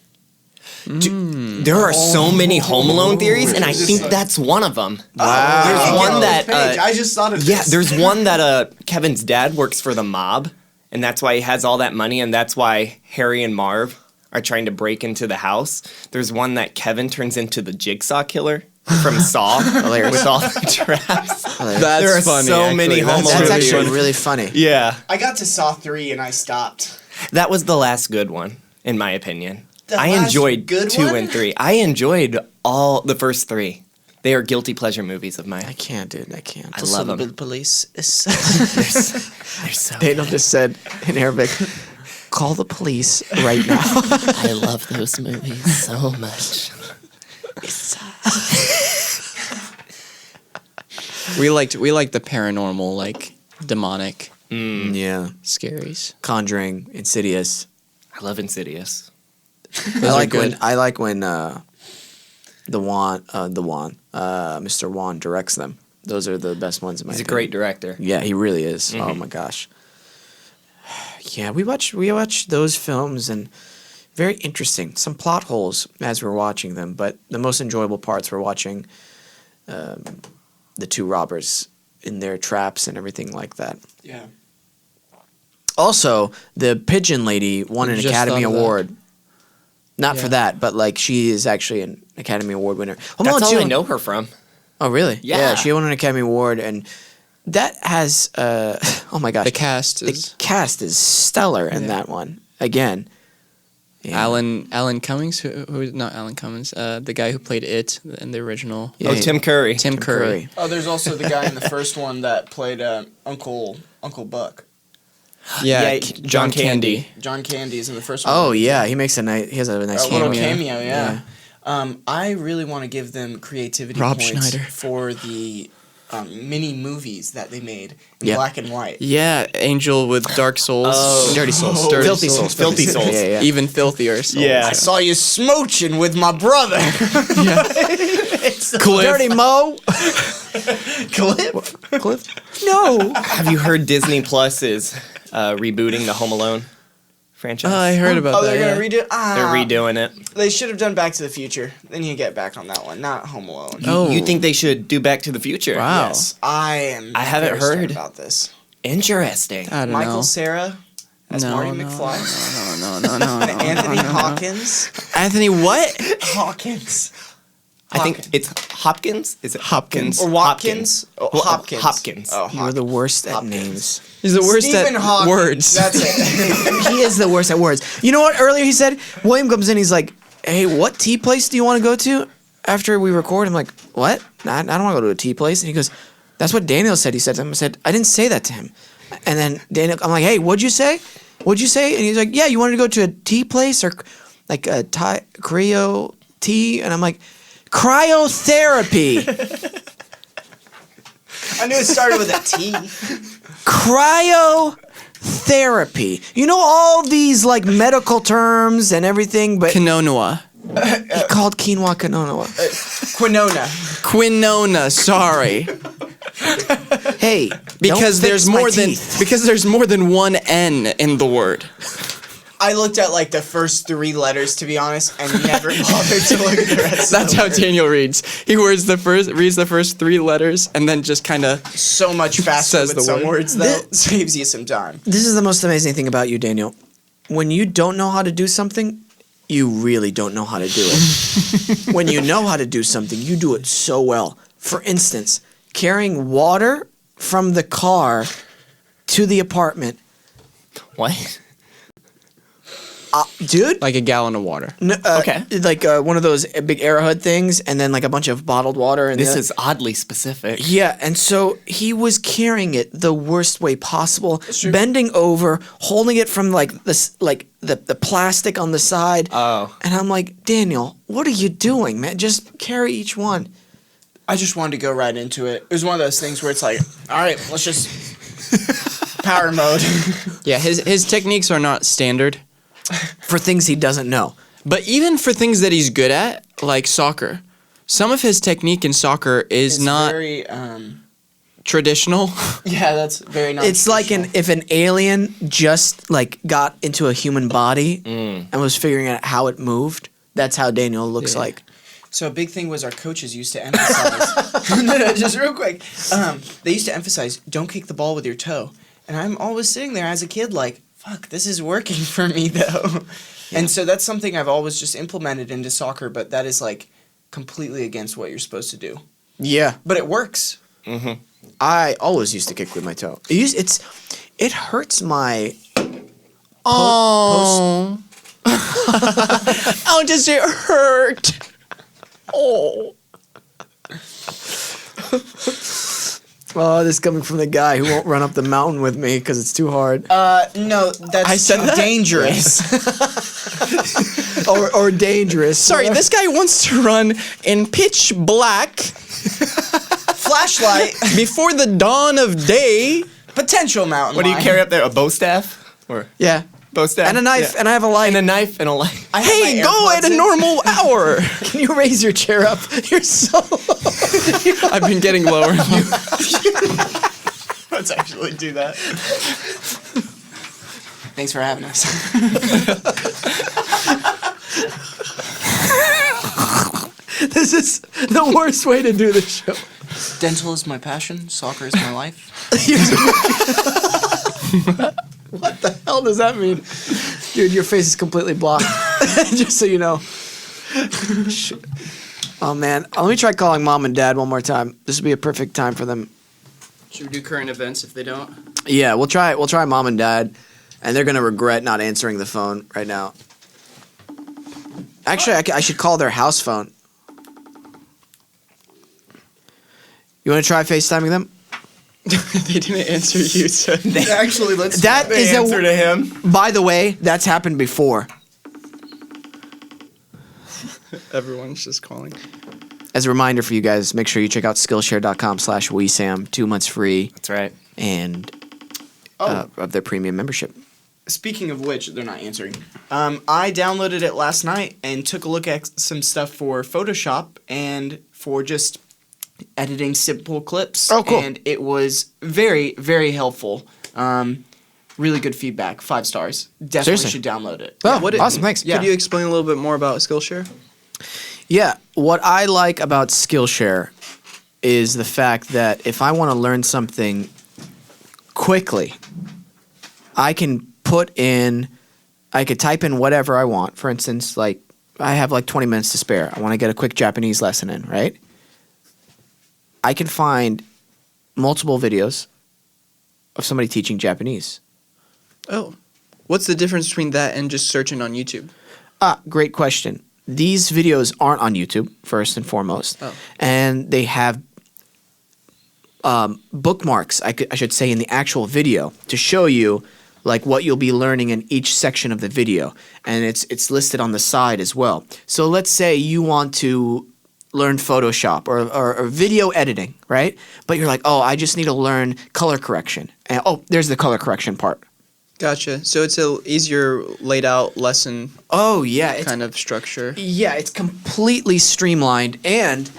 There are so many Home Alone theories, and I think that's one of them. Wow. There's one that. I just thought of Yeah, this. there's one that Kevin's dad works for the mob, and that's why he has all that money, and that's why Harry and Marv are trying to break into the house. There's one that Kevin turns into the Jigsaw Killer from Saw with all the traps. Hilarious. That's There are funny. so many Home Alone That's really actually funny. really funny. Yeah, I got to Saw 3 and I stopped. that was the last good one, in my opinion. The I last enjoyed good 2 one? and 3. I enjoyed all the first 3. They are guilty pleasure movies of I mine. can't, dude. I can't. I love them. Police. They're so Daniel good. just said in Arabic, call the police right now. I love those movies so much. We liked the paranormal, like demonic Yeah. scaries. Conjuring, Insidious. I love Insidious. I like when Mr. Wan directs them. Those are the best ones in my He's a opinion. great director. Yeah, he really is. Oh my gosh. Yeah, we watch those films and very interesting. Some plot holes as we're watching them, but the most enjoyable parts were watching the two robbers in their traps and everything like that. Yeah. Also, the pigeon lady won an Just Academy thought of that. Award. Not for Yeah. that, but like she is actually an Academy Award winner. Home That's Alone all 2 I know her from. Oh, really? Yeah. She won an Academy Award, and that has oh my gosh, The cast the is cast is stellar in Yeah. that one. Again, yeah. Alan Cummings, who not Alan Cummings, the guy who played It in the original. Yeah, Oh, yeah. Tim Curry. Tim Curry. Oh, there's also the guy in the first one that played Uncle Buck. Yeah, Yeah, John Candy. John Candy's in the first one. Oh yeah, he has a nice A little cameo. cameo, yeah. I really want to give them creativity Rob points Schneider. for the mini movies that they made in Yeah. black and white. Yeah, Angel with Dark Souls. Oh. Dirty Souls, Dirty filthy Souls. souls, Filthy Souls. Yeah, yeah. Even filthier souls. Yeah. I saw you smooching with my brother. Dirty Mo. Cliff? No. Have you heard Disney Plus is rebooting the Home Alone franchise? I heard about Oh, that. they're gonna redo. They're redoing it. They should have done Back to the Future. Then you get back on that one, not Home Alone. Oh. You think they should do Back to the Future? Wow. Yes, I haven't very stoked heard. about this. Interesting. I don't Michael know. Cera as No, Marty no, McFly. No. And Anthony Hawkins. Anthony, what? Hawkins. I think it's Hopkins. Is it Hopkins? Or Watkins? Hopkins. Oh, Hopkins. Hopkins. Oh, You're the worst at Hopkins. names. He's the worst Stephen at Hawking. words. That's it. He is the worst at words. You know what? Earlier he said, William comes in, he's like, hey, what tea place do you want to go to after we record? I'm like, what? I don't want to go to a tea place. And he goes, that's what Daniel said. He said to him, I said, I didn't say that to him. And then Daniel, I'm like, hey, what'd you say? What'd you say? And he's like, yeah, you wanted to go to a tea place or like a cryo tea? And I'm like, cryotherapy. I knew it started with a T. Cryotherapy. You know all these like medical terms and everything, but Quinona. he called quinoa quinoa. Quinona. Quinona, sorry. Hey, Because don't there's fix my more than teeth. because there's more than one N in the word. I looked at like the first 3 letters, to be honest, and never bothered to look at the rest. That's of the how word. Daniel reads. He reads the first 3 letters and then just kind of So much faster Says with the some word. words, though. Saves you some time. This is the most amazing thing about you, Daniel. When you don't know how to do something, you really don't know how to do it. When you know how to do something, you do it so well. For instance, carrying water from the car to the apartment. What? Dude, like a gallon of water. Okay. like one of those big Arrowhead things, and then like a bunch of bottled water. And This the- is oddly specific. Yeah, and so he was carrying it the worst way possible, bending over, holding it from like this, like the plastic on the side. Oh. And I'm like, Daniel, what are you doing, man? Just carry each one. I just wanted to go right into it. It was one of those things where it's like, all right, let's just power mode. Yeah, his techniques are not standard. For things he doesn't know. But even for things that he's good at, like soccer, some of his technique in soccer is It's not very, traditional. yeah, that's very nice. It's like if an alien just like got into a human body and was figuring out how it moved. That's how Daniel looks like. So a big thing was our coaches used to emphasize. No, just real quick. They used to emphasize, don't kick the ball with your toe. And I'm always sitting there as a kid like, fuck, this is working for me though. And so that's something I've always just implemented into soccer, but that is like completely against what you're supposed to do. Yeah. But it works. I always used to kick with my toe. It hurts my Oh. Oh, does it hurt? Oh. Oh, this is coming from the guy who won't run up the mountain with me because it's too hard. No, that's I said too that? dangerous. or dangerous. Sorry, this guy wants to run in pitch black Flashlight, before the dawn of day. potential mountain What do you lion. carry up there? A bow staff? Or Yeah. bow staff? And a knife, Yeah. and I have a light. And a knife and a light. I have Hey, my go AirPods at a in. normal hour. Can you raise your chair up? You're so low. I've been getting lower. Let's actually do that. Thanks for having us. This is the worst way to do the show. Dental is my passion. Soccer is my life. What the hell does that mean? Dude, your face is completely blocked. Just so you know. Oh, man. Let me try calling mom and dad one more time. This would be a perfect time for them. Should we do current events if they don't? Yeah, we'll try mom and dad, and they're going to regret not answering the phone right now. Actually, I should call their house phone. You want to try FaceTiming them? They didn't answer you, so Actually, let's. That is Answer to him. By the way, that's happened before. everyone's just calling. As a reminder for you guys, make sure you check out Skillshare.com/Wesam. 2 months free That's right. and of their premium membership. Speaking of which, they're not answering. I downloaded it last night and took a look at some stuff for Photoshop and for just editing simple clips. Oh, cool. And it was very, very helpful. Really good feedback. 5 stars. Definitely Seriously? should download it. Oh, awesome, thanks. Yeah. Could you explain a little bit more about Skillshare? Yeah, what I like about Skillshare is the fact that if I want to learn something quickly, I could type in whatever I want. For instance, like I have like 20 minutes to spare. I want to get a quick Japanese lesson in, right? I can find multiple videos of somebody teaching Japanese. Oh. What's the difference between that and just searching on YouTube? Great question. These videos aren't on YouTube, first and foremost. Oh. And they have bookmarks, I should say, in the actual video to show you like what you'll be learning in each section of the video. And it's listed on the side as well. So let's say you want to learn Photoshop or video editing, right? But you're like, oh, I just need to learn color correction. And oh, there's the color correction part. Gotcha. So it's a easier laid out lesson. Oh yeah, kind of structure. Yeah, it's completely streamlined, and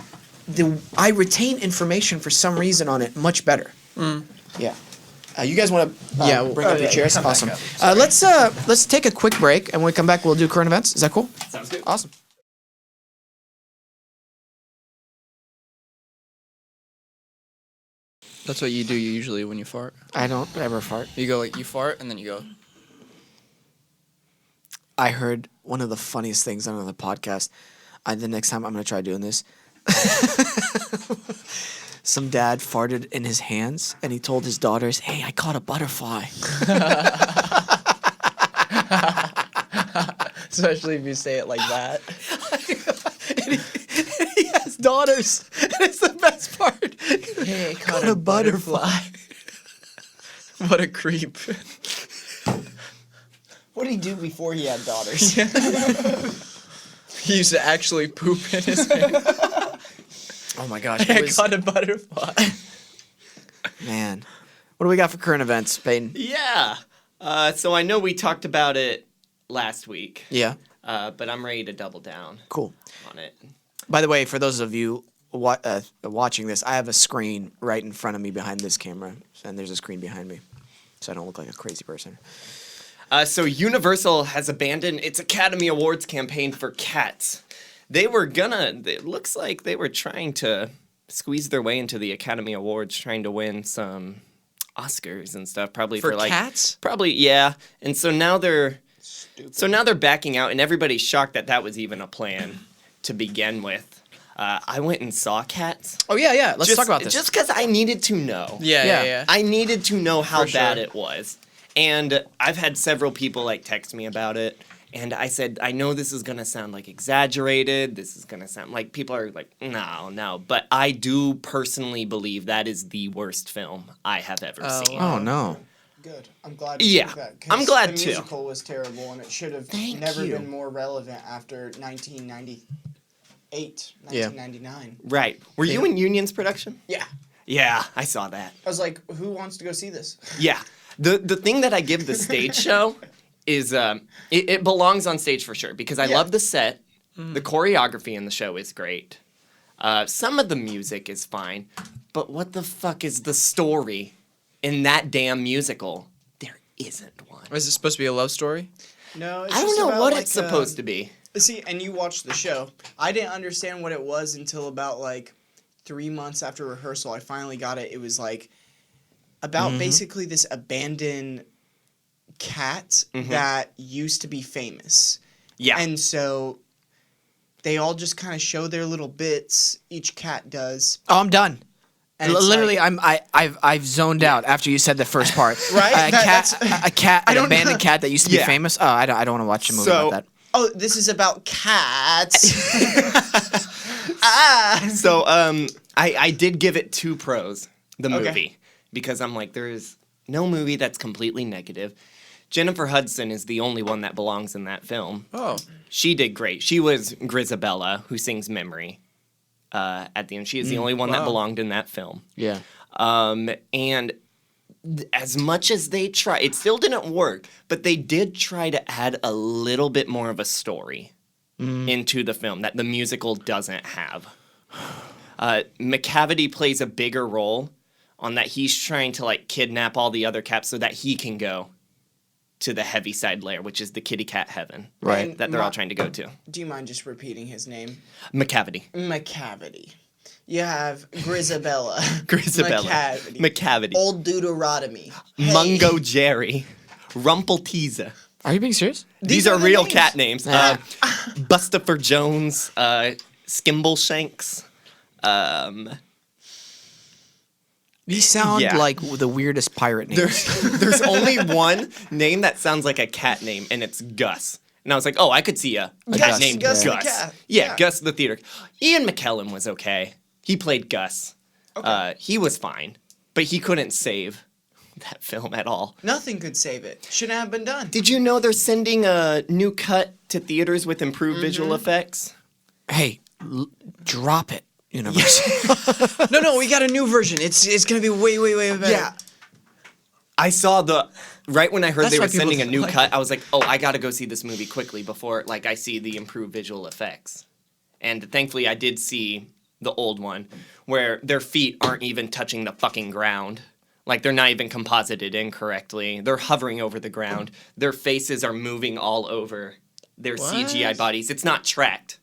I retain information for some reason on it much better. Yeah. You guys want to bring up your chairs? Awesome. Let's take a quick break, and when we come back, we'll do current events. Is that cool? Sounds good. Awesome. That's what you do usually when you fart. I don't ever fart. You go like, you fart, and then you go. I heard one of the funniest things on the podcast. The next time I'm going to try doing this. Some dad farted in his hands, and he told his daughters, "Hey, I caught a butterfly." Especially if you say it like that. and he has daughters, and it's the best part. Hey, I caught a butterfly. What a creep. What did he do before he had daughters? He used to actually poop in his hand. Oh my gosh. I caught a butterfly. Man. What do we got for current events, Peyton? Yeah. So I know we talked about it last week. Yeah. But I'm ready to double down. Cool. On it. By the way, for those of you watching this, I have a screen right in front of me behind this camera, and there's a screen behind me, so I don't look like a crazy person. So Universal has abandoned its Academy Awards campaign for Cats. It looks like they were trying to squeeze their way into the Academy Awards, trying to win some Oscars and stuff, probably for like cats? Probably, yeah. And so now they're backing out, and everybody's shocked that was even a plan to begin with. I went and saw Cats. Oh yeah. Let's talk about this. Just because I needed to know. Yeah. I needed to know how For bad sure. it was. And I've had several people like text me about it. And I said, I know this is going to sound like exaggerated. This is going to sound like people are like, no. But I do personally believe that is the worst film I have ever seen. Oh no. Good. I'm glad you think that. 'Cause I'm glad the too. musical was terrible, and it should have never been more relevant after 1998, 1999. Right. Were you in Union's production? Yeah. Yeah, I saw that. I was like, who wants to go see this? Yeah. The thing that I give the stage show is it belongs on stage for sure because I love the set. The choreography in the show is great. Some of the music is fine, but what the fuck is the story in that damn musical? There isn't one. Is it supposed to be a love story? No, it's I don't just know about, what like, it's supposed to be. See, and you watched the show. I didn't understand what it was until about like 3 months after rehearsal. I finally got it. It was like about basically this abandoned cat that used to be famous. Yeah. And so they all just kind of show their little bits. Each cat does. Oh, I'm done. And it's Literally, like, I've zoned out after you said the first part. Right? An abandoned cat that used to be famous. Oh, I don't want to watch a movie about that. Oh, this is about cats. So I did give it 2 pros, the movie. Okay. Because I'm like, there is no movie that's completely negative. Jennifer Hudson is the only one that belongs in that film. Oh. She did great. She was Grisabella, who sings Memory at the end. She is the only one that belonged in that film. Yeah. And as much as they tried, it still didn't work, but they did try to add a little bit more of a story into the film that the musical doesn't have. McCavity plays a bigger role on that. He's trying to like kidnap all the other cats so that he can go to the Heaviside Lair, which is the kitty cat heaven, Right. that they're all trying to go to. Do you mind just repeating his name? McCavity. McCavity. You have Grisabella. McCavity. Old Deuteronomy. Hey. Mungo Jerry. Rumpelteaza. Are you being serious? These are the real names. cat names. Bustopher Jones, Skimbleshanks. These sound Yeah. like the weirdest pirate names. There's only one name that sounds like a cat name, and it's Gus. And I was like, oh, I could see a cat named Gus Gus. the cat. Yeah, Yeah. Gus the theater. Ian McKellen was okay. He played Gus. He was fine, but he couldn't save that film at all. Nothing could save it. Shouldn't have been done. Did you know they're sending a new cut to theaters with improved visual effects? Hey, drop it, Universal. No, we got a new version. It's gonna be way better. Yeah. I saw right when I heard That's they why were people sending a new like cut, I was like, oh, I gotta go see this movie quickly before I see the improved visual effects. And thankfully I did see the old one where their feet aren't even touching the fucking ground. Like they're not even composited in correctly. They're hovering over the ground. Their faces are moving all over their CGI bodies. It's not tracked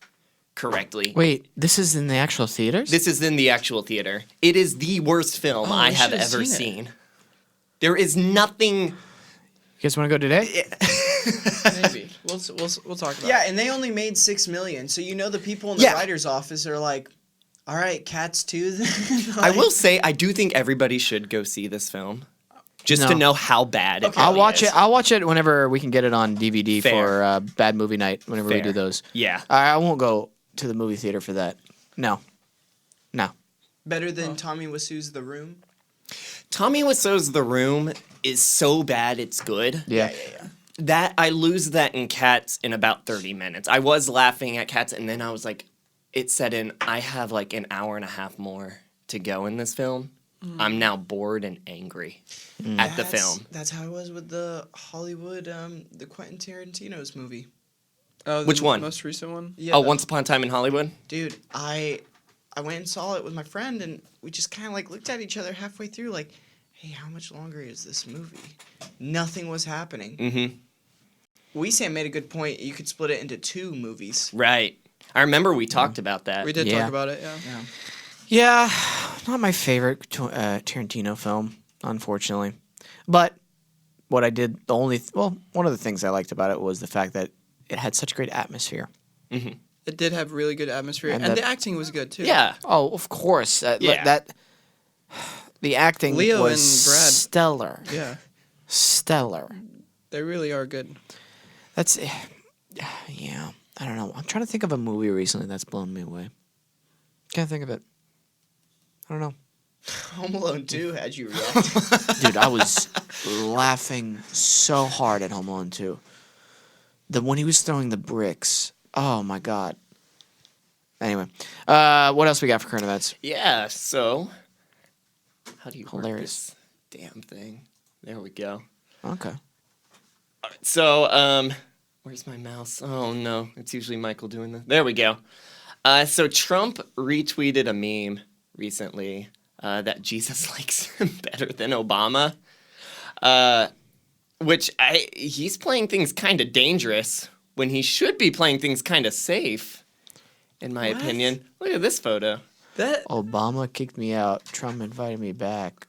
correctly. Wait, this is in the actual theaters? This is in the actual theater. It is the worst film I we have should've ever seen seen. There is nothing. You guys want to go today? Maybe we'll talk about. Yeah, and they only made 6 million. So the people in the Yeah. writer's office are like, all right, Cats 2 then. I will say, I do think everybody should go see this film, just No. to know how bad it I'll really watch is. it. I'll watch it whenever we can get it on DVD Fair. for Bad Movie Night. Whenever we Fair. do those. Yeah. I won't go to the movie theater for that. No. Better than Tommy Wiseau's The Room. Tommy Wiseau's The Room is so bad it's good. Yeah. That I lose that in Cats in about 30 minutes. I was laughing at Cats, and then I was like, it set in. I have like an hour and a half more to go in this film. I'm now bored and angry at the film. That's how I was with the Hollywood, the Quentin Tarantino's movie. Oh, the Which one? Most recent one. Yeah, Oh, Once Upon a Time in Hollywood? dude, I went and saw it with my friend, and we just kind of like looked at each other halfway through, like, hey, how much longer is this movie? Nothing was happening. Mm-hmm. Wesam made a good point. You could split it into 2 movies. Right. I remember we talked about that. We did Yeah. talk about it. Yeah. Yeah, not my favorite Tarantino film, unfortunately. But what I did, one of the things I liked about it was the fact that it had such great atmosphere. It did have really good atmosphere, And and that- the acting was good too. Yeah. Oh, of course. Yeah. The acting Leo was and Brad. stellar. Yeah. Stellar. They really are good. That's, yeah. I don't know. I'm trying to think of a movie recently that's blown me away. Can't think of it. I don't know. Home Alone 2 had you react. Dude, I was laughing so hard at Home Alone 2. When he was throwing the bricks. Oh my god. Anyway, what else we got for current events? Yeah, so how do you Hilarious. work this damn thing? There we go. Okay. So, where's my mouse? Oh no, it's usually Michael doing this. There we go. So Trump retweeted a meme recently that Jesus likes him better than Obama, which he's playing things kind of dangerous when he should be playing things kind of safe, in my opinion. Look at this photo. That Obama kicked me out. Trump invited me back.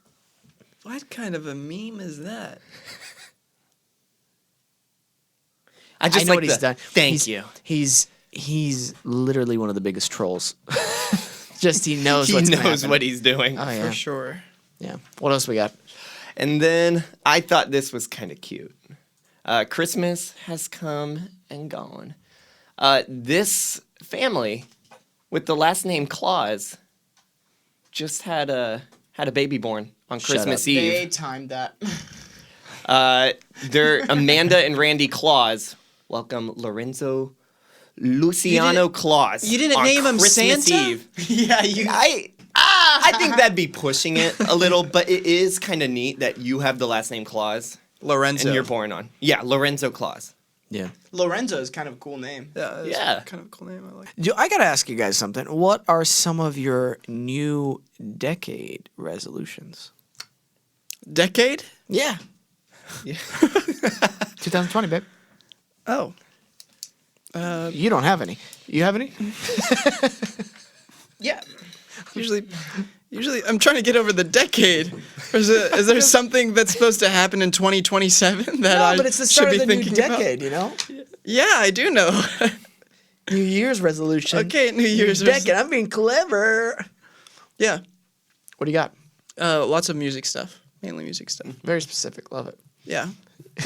what kind of a meme is that? I just know like what he's done. Thank you. He's literally one of the biggest trolls. Just he knows He what's gonna knows happen. what he's doing. Oh yeah. For sure. Yeah. What else we got? And then I thought this was kind of cute. Christmas has come and gone. This family with the last name Claus just had a baby born on Shut Christmas up. Eve. They timed that. They're Amanda and Randy Claus. Welcome Lorenzo Luciano Claus. You didn't on name him Christmas Santa? Eve. Yeah, you. I think that'd be pushing it a little, but it is kind of neat that you have the last name Claus Lorenzo. and you're born on. Yeah, Lorenzo Claus. Yeah. Lorenzo is kind of a cool name. Yeah. That's Yeah. Kind of a cool name. I like. I gotta ask you guys something. What are some of your new decade resolutions? Decade? Yeah. Yeah. 2020, babe. Oh. You don't have any. You have any? Yeah. Usually, I'm trying to get over the decade. Is there something that's supposed to happen in 2027 that I but it's the should start be of the new thinking about? decade, you know? Yeah, I do know. New Year's resolution. Okay, New Year's Beckett, I'm being clever. Yeah. What do you got? Lots of music stuff. Mainly music stuff. Very specific. Love it. Yeah.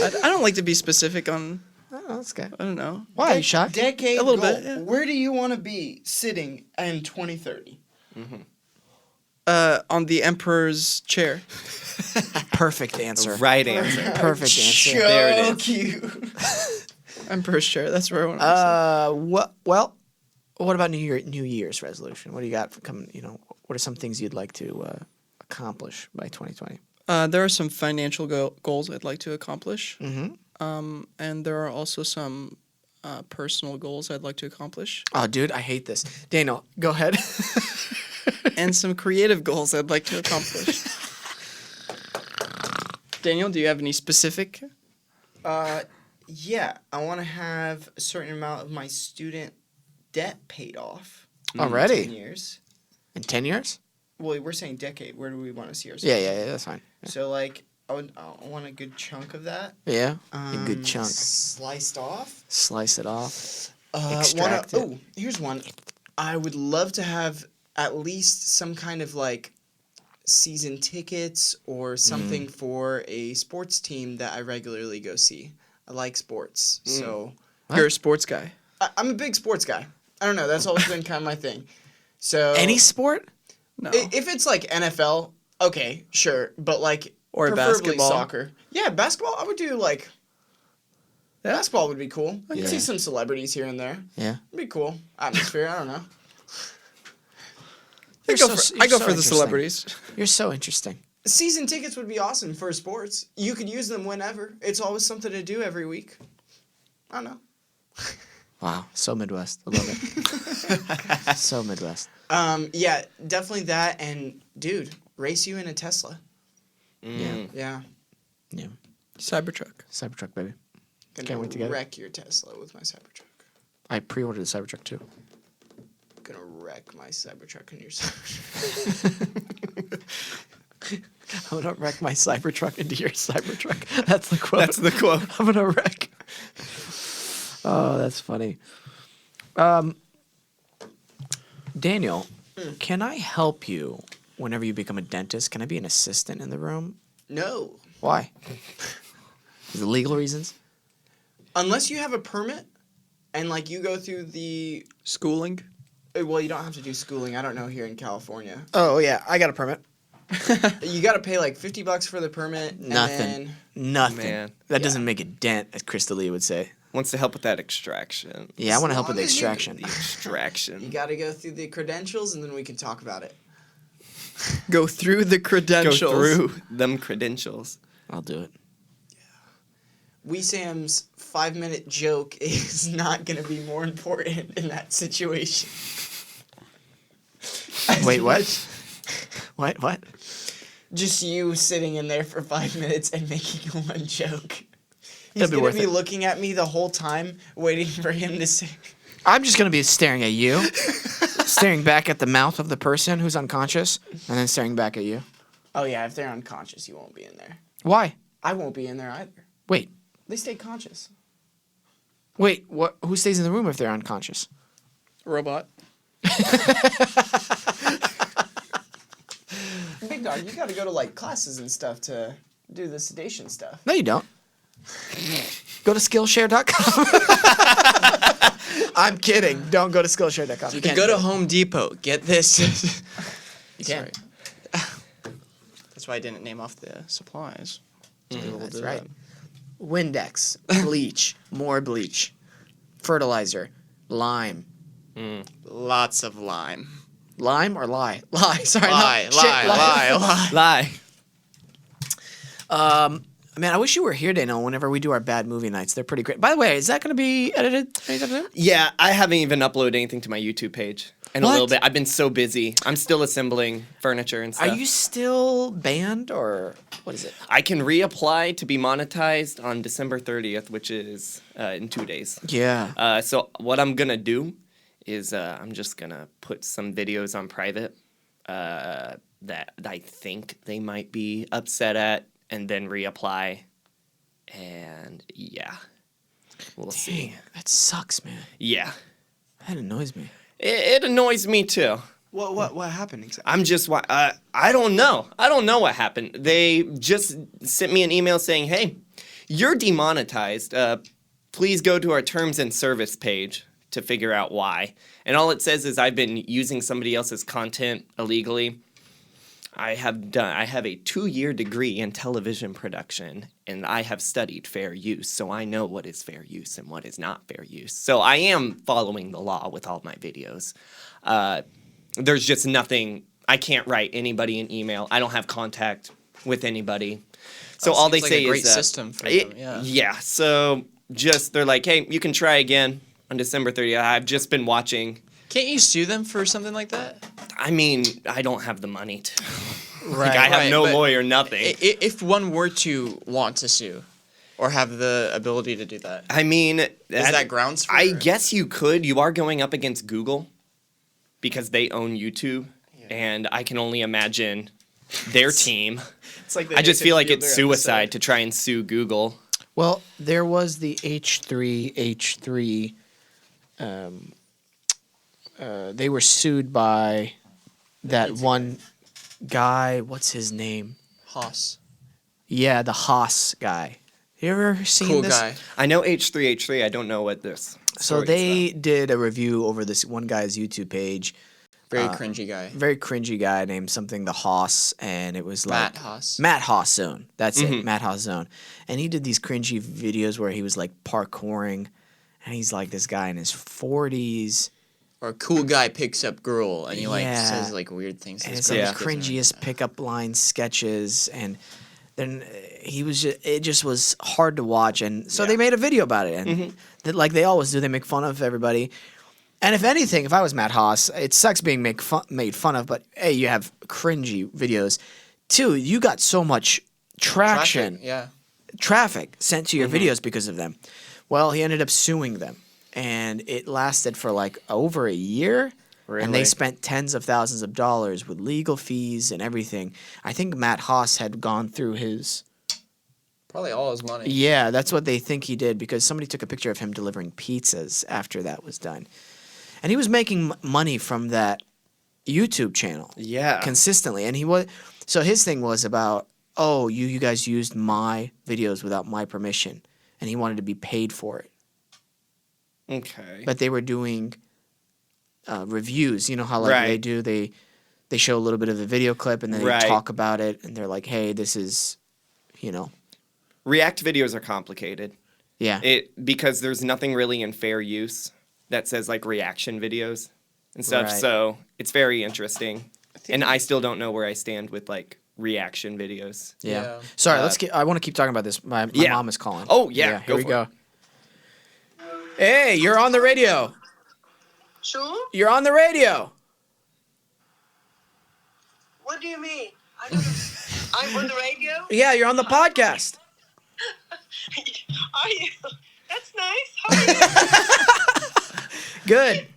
I don't like to be specific on, Oh, that's good. I don't know. Why are you shocked? Decade A little goal. bit, yeah. Where do you want to be sitting in 2030? On the emperor's chair. Perfect answer. Right answer. Perfect answer. There it is. Cute. Emperor's chair. That's where I want to be. Well, what about New Year's resolution? What do you got for coming? What are some things you'd like to accomplish by 2020? There are some financial goals I'd like to accomplish. Mm-hmm. And there are also some personal goals I'd like to accomplish. Oh, dude, I hate this. Daniel, go ahead. And some creative goals I'd like to accomplish. Daniel, do you have any specific? Yeah, I want to have a certain amount of my student debt paid off. Already? 10 years. In 10 years? Well, we're saying decade. Where do we want to see ourselves? Yeah, that's fine. So, like, I want a good chunk of that. Yeah, a good chunk. Sliced off. Slice it off. Extract it. Here's one. I would love to have at least some kind of, like, season tickets or something for a sports team that I regularly go see. I like sports, so... You're a sports guy. I'm a big sports guy. I don't know. That's always been kind of my thing. So Any sport? No. If it's like NFL, okay, sure, but like Or preferably basketball. soccer. Yeah, basketball. I would do like. Basketball would be cool. I can see some celebrities here and there. Yeah. It'd be cool. Atmosphere. I don't know. I go for the interesting. celebrities. You're so interesting. Season tickets would be awesome for sports. You could use them whenever. It's always something to do every week. I don't know. Wow, so Midwest. I love it. So Midwest. Yeah, definitely that. And dude, race you in a Tesla. Yeah. Yeah. Yeah. Cybertruck. Cybertruck, baby. Gonna Can't wait to get it. wreck your Tesla with my Cybertruck. I pre-ordered the Cybertruck too. Gonna wreck my Cybertruck in your Cybertruck. I'm gonna wreck my Cybertruck into your Cybertruck. That's the quote. That's the quote. I'm gonna wreck. Oh, that's funny. Daniel, can I help you whenever you become a dentist? Can I be an assistant in the room? No. Why? Is it legal reasons? Unless you have a permit and like you go through the Schooling. well, you don't have to do schooling. I don't know here in California. Oh yeah, I got a permit. You got to pay like $50 for the permit. And Nothing. then- Nothing. Man. That doesn't make a dent, as Krista Lee would say. Wants to help with that extraction. Yeah, I want to help long with the as you- extraction. The extraction. you got to go through the credentials and then we can talk about it. Go through the Go credentials. through them credentials. I'll do it. Wesam's 5-minute joke is not going to be more important in that situation. Wait, what? What? Just you sitting in there for 5 minutes and making one joke. He's That'd be going worth to be it. looking at me the whole time, waiting for him to say. I'm just going to be staring at you, staring back at the mouth of the person who's unconscious, and then staring back at you. Oh, yeah, if they're unconscious, you won't be in there. Why? I won't be in there either. Wait. They stay conscious. Wait, what? Who stays in the room if they're unconscious? Robot. Big dog, you got to go to like classes and stuff to do the sedation stuff. No, you don't. Go to Skillshare.com. I'm kidding. Don't go to Skillshare.com. You can go to Home Depot. Get this. You can. That's why I didn't name off the supplies. That's right. Windex, bleach, more bleach, fertilizer, lime. Lots of lime. Lime or lie? Lie. Sorry. Lie, no. Shit, lie. Lie. Man, I wish you were here, Daniel, whenever we do our bad movie nights. They're pretty great. By the way, is that going to be edited anytime soon? Yeah, I haven't even uploaded anything to my YouTube page in a What? little bit. I've been so busy. I'm still assembling furniture and stuff. Are you still banned or what is it? I can reapply to be monetized on December 30th, which is in 2 days. Yeah. So what I'm gonna do is I'm just gonna put some videos on private that I think they might be upset at, and then reapply. And yeah, we'll see. Dang, that sucks, man. Yeah. That annoys me. It annoys me too. What happened exactly? I'm just I don't know. I don't know what happened. They just sent me an email saying, "Hey, you're demonetized. Please go to our terms and service page to figure out why." And all it says is I've been using somebody else's content illegally. I have a 2-year degree in television production, and I have studied fair use, so I know what is fair use and what is not fair use. So I am following the law with all my videos. There's just nothing. I can't write anybody an email. I don't have contact with anybody. So all they seems like say a great is system for them. Yeah. yeah. So just they're like, hey, you can try again on December 30th. I've just been watching. Can't you sue them for something like that? I mean, I don't have the money to. Right. Like, I have Right, no but lawyer, nothing. If one were to want to sue, or have the ability to do that, I mean, is that grounds for I it? guess you could. You are going up against Google because they own YouTube, and I can only imagine their team. It's like the I just Nathan feel like Fielder it's suicide episode. to try and sue Google. Well, there was the H3. They were sued by that one guy. What's his name? Haas. Yeah, the Haas guy. You ever seen Cool this? guy. I know H3H3. I don't know what this. So story is they did a review over this one guy's YouTube page. Very cringy guy. Very cringy guy named something the Haas, and it was like Matt Haas. Matt Haas Zone. That's it, Matt Haas Zone. And he did these cringy videos where he was like parkouring, and he's like this guy in his 40s. Or a cool guy picks up girl, and he like Yeah. says like weird things. to And his it's like Yeah. the girlfriend. cringiest pickup line sketches, and then it just was hard to watch, and so they made a video about it, and like they always do, they make fun of everybody. And if anything, if I was Matt Haas, it sucks being made fun of, but A, you have cringy videos. 2, you got so much traction, Yeah. traffic sent to your videos because of them. Well, he ended up suing them, and it lasted for like over a year. And they Really? spent tens of thousands of dollars with legal fees and everything. I think Matt Haas had gone through his. Probably all his money. Yeah, that's what they think he did because somebody took a picture of him delivering pizzas after that was done. And he was making money from that YouTube channel Yeah. consistently. And he was. So his thing was about, oh, you guys used my videos without my permission. And he wanted to be paid for it. Okay. But they were doing reviews. You know how like Right. they do, they show a little bit of the video clip and then they Right. talk about it and they're like, hey, this is, React videos are complicated. yeah. Because there's nothing really in fair use that says like reaction videos and stuff. Right. So it's very interesting. And I still don't know where I stand with like reaction videos. Yeah. Sorry, I want to keep talking about this. My Yeah. mom is calling. Oh, yeah, Here go we for go. Hey, you're on the radio. Sure? You're on the radio. What do you mean? I'm on the radio? Yeah, you're on the podcast. Are you? That's nice. How are you? Good.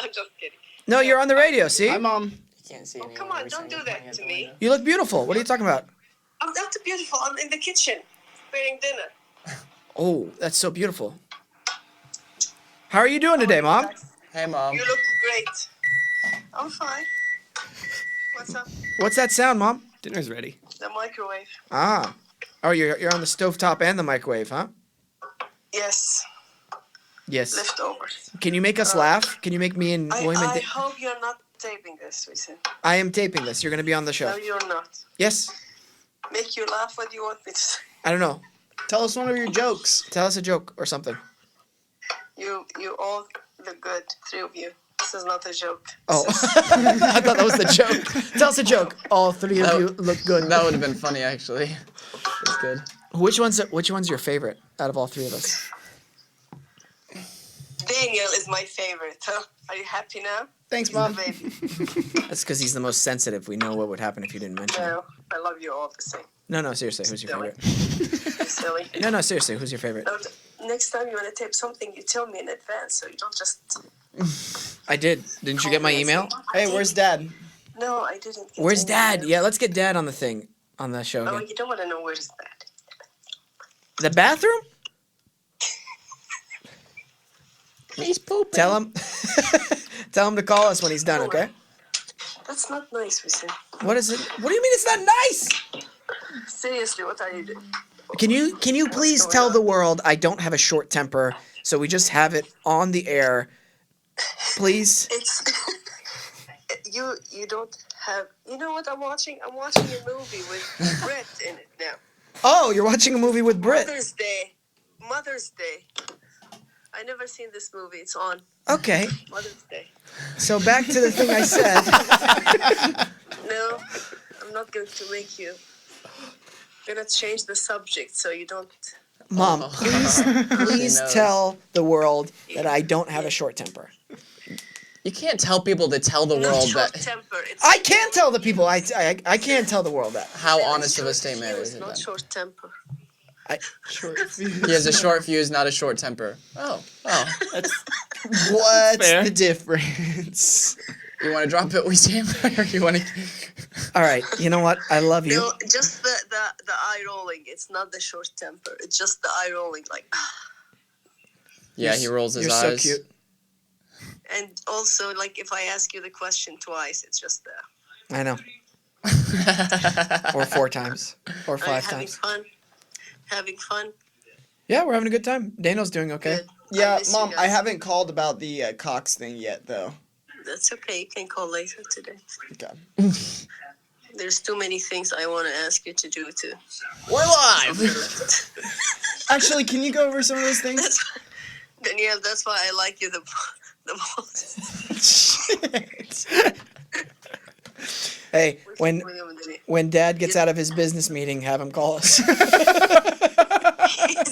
I'm just kidding. No, you're on the radio, see? Hi, Mom. Can't see Oh, come on, don't do that to me. You look beautiful. What are you talking about? I'm not too beautiful. I'm in the kitchen preparing dinner. Oh, that's so beautiful. How are you doing today, Mom? Hey, Mom. You look great. I'm fine. What's up? What's that sound, Mom? Dinner's ready. The microwave. Ah. Oh, you're on the stovetop and the microwave, huh? Yes, Yes. leftovers. Can you make us laugh? Can you make me and William I and hope you're not taping this, Wesam. I am taping this. You're going to be on the No, show. you're not. Yes. Make you laugh. What do you want me to say? I don't know. Tell us one of your jokes. Tell us a joke or something. You all look good, 3 of you. This is not a joke. Oh. I thought that was the joke. Tell us a joke. All 3 of you look good. That would have been funny, actually. That's good. Which one's your favorite out of all 3 of us? Daniel is my favorite. Huh? Are you happy now? Thanks, He's the Mom. baby. That's because he's the most sensitive. We know what would happen if you didn't mention him. No, I love you all the same. No, seriously. Who's your Silly. favorite? You're silly. No, seriously. Who's your favorite? No, next time you want to tape something, you tell me in advance, so you don't just. I did. Didn't you get my email? Hey, where's Dad? No, I didn't. Get Where's any Dad? email. Yeah, let's get Dad on the thing, on the show Oh, again. you don't want to know where's that. The bathroom? He's pooping. Tell him. Tell him to call us when he's done. Okay. That's not nice, Wesam. What is it? What do you mean it's not nice? Seriously, what are you doing? Can you please going tell on? the world I don't have a short temper, so we just have it on the air, please? It's you don't have. You know what I'm watching? I'm watching a movie with Brett in it now. Oh, you're watching a movie with Britt. Mother's Day. Mother's Day. I never seen this movie. It's on Okay. Mother's Day. So back to the thing I said. No, I'm not going to make you. I'm gonna change the subject so you don't. Mom, please knows. tell the world that I don't have a short temper. You can't tell people to tell the Not world short that. temper. It's I can't tell the people. I can't tell the world that. How It's honest of a short statement fuse, is it not then? short temper. Short He has a short fuse, not a short temper. Oh, that's. What's fair. the difference? You want to drop it, Wesam? Or you want to? All right. You know what? I love you. No, just the eye rolling. It's not the short temper. It's just the eye rolling, like. Yeah, he rolls his You're eyes. so cute. And also, like, if I ask you the question twice, it's just I know. Or 4 times. Or 5 having times. fun. Having fun. Yeah, we're having a good time. Daniel's doing okay. Good. Yeah, miss you Mom, I guys. haven't called about the Cox thing yet, though. That's okay. You can call later today. Okay. There's too many things I want to ask you to do too. We're live! Actually, can you go over some of those things? Danielle, that's why I like you the most. Hey, when Dad gets out of his business meeting, have him call us. He's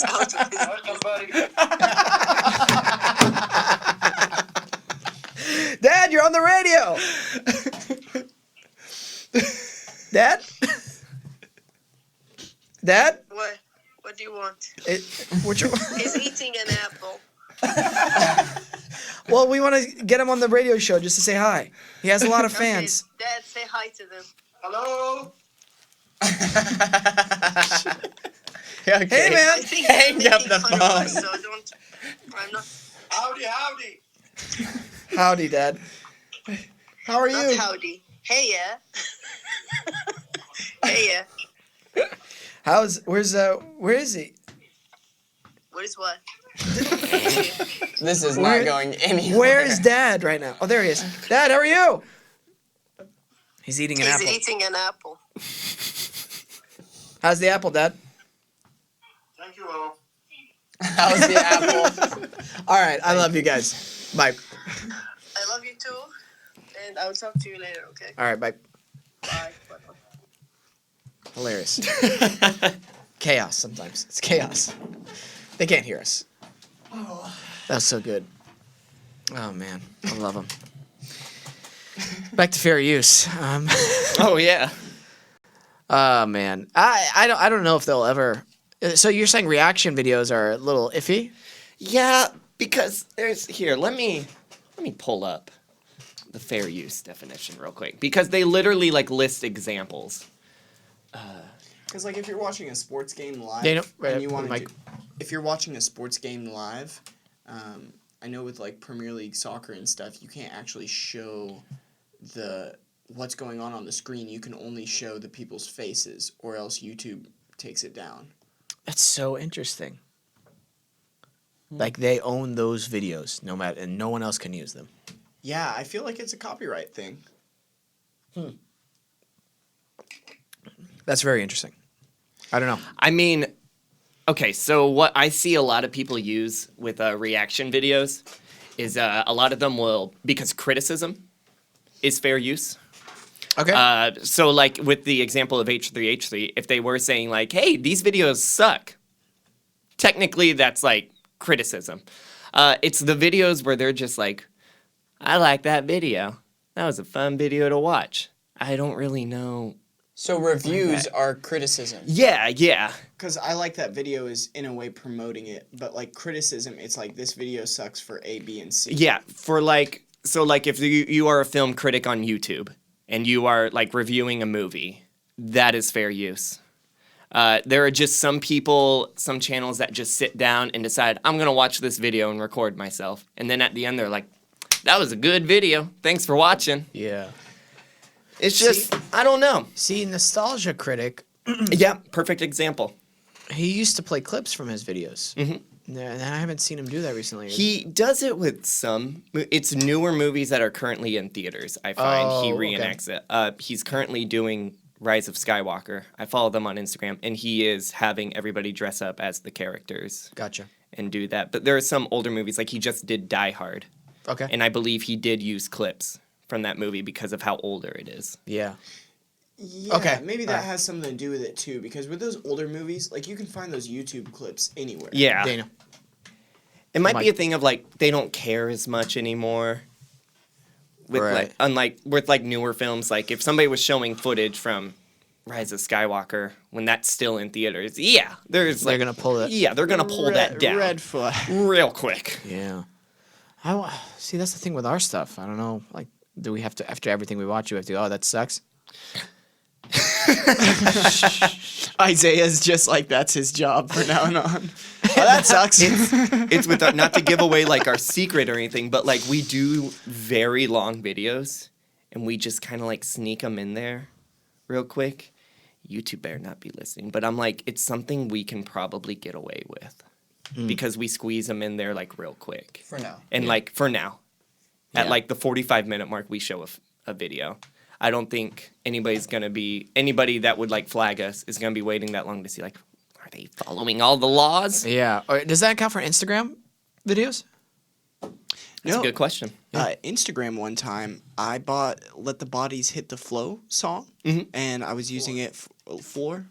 out of his- Dad, you're on the radio. Dad? Dad? What? What do you want? What you? He's eating an apple. Well, we want to get him on the radio show just to say hi. He has a lot of fans. Okay, Dad, say hi to them. Hello? Okay. Hey, man. I think they're Hang up making the fun of phone. us, so don't. I'm not. Howdy, howdy. Howdy, Dad. How are Not you? howdy. Hey, yeah. Hey, yeah. Where is he? What is what? This is Where- not going anywhere. Where is Dad right now? Oh, there he is. Dad, how are you? He's eating an He's apple. eating an apple. How's the apple, Dad? Thank you all. How's the apple? All right, I love you guys. Bye. I love you too, and I will talk to you later. Okay. All right, bye. Bye. Bye. Hilarious. Chaos sometimes. It's chaos. They can't hear us. That was so good. Oh, man. I love them. Back to fair use. Oh yeah. Oh, man. I don't know if they'll ever... So you're saying reaction videos are a little iffy? Yeah, because there's here. Let me pull up the fair use definition real quick because they literally like list examples. Because, like, if you're watching a sports game live, Daniel, right and you up, want to Mike. if you're watching a sports game live, I know with, like, Premier League soccer and stuff, you can't actually show what's going on the screen. You can only show the people's faces, or else YouTube takes it down. That's so interesting. Like they own those videos, and no one else can use them. Yeah, I feel like it's a copyright thing. That's very interesting. I don't know. I mean, okay, so what I see a lot of people use with reaction videos is a lot of them will, because criticism is fair use. Okay. So like with the example of H3H3, if they were saying like, hey, these videos suck, technically that's like criticism. It's the videos where they're just like, I like that video. That was a fun video to watch. I don't really know. So reviews are criticism. Yeah, yeah. Because I like that video is in a way promoting it, but like criticism, it's like this video sucks for A, B, and C. Yeah, for like, so like if you are a film critic on YouTube and you are like reviewing a movie, that is fair use. There are just some people, some channels that just sit down and decide, I'm going to watch this video and record myself. And then at the end, they're like, that was a good video. Thanks for watching. Yeah. It's just, I don't know. See, Nostalgia Critic, Yeah, perfect example. he used to play clips from his videos. Mm-hmm. And I haven't seen him do that recently. He does it with some. It's newer movies that are currently in theaters, I find. He reenacts it. He's currently doing Rise of Skywalker. I follow them on Instagram, and he is having everybody dress up as the characters. Gotcha. And do that. But there are some older movies, like he just did Die Hard. Okay. And I believe he did use clips from that movie because of how older it is. Yeah. Yeah, Okay. maybe that has something to do with it too, because with those older movies, like you can find those YouTube clips anywhere. Yeah. Dana. It might be a thing of like they don't care as much anymore. With Right. like unlike with like newer films, like if somebody was showing footage from Rise of Skywalker when that's still in theaters, yeah, They're gonna pull it. Yeah, they're gonna pull that down Red flag. real quick. Yeah. See, that's the thing with our stuff. I don't know. Like, do we have to, after everything we watch, we have to go, oh, that sucks? Isaiah's just like, that's his job from now on. Oh, that sucks. It's with not to give away like our secret or anything, but like we do very long videos, and we just kind of like sneak them in there, real quick. YouTube better not be listening, but I'm like, it's something we can probably get away with because we squeeze them in there like real quick. For now. And like for now, at Yeah. like the 45-minute mark, we show a video. I don't think anybody that would like flag us is gonna be waiting that long to see like, are they following all the laws? Yeah. Does that count for Instagram videos? That's a good question. Instagram one time, I bought "Let the Bodies Hit the Flow" song, and I was using it floor.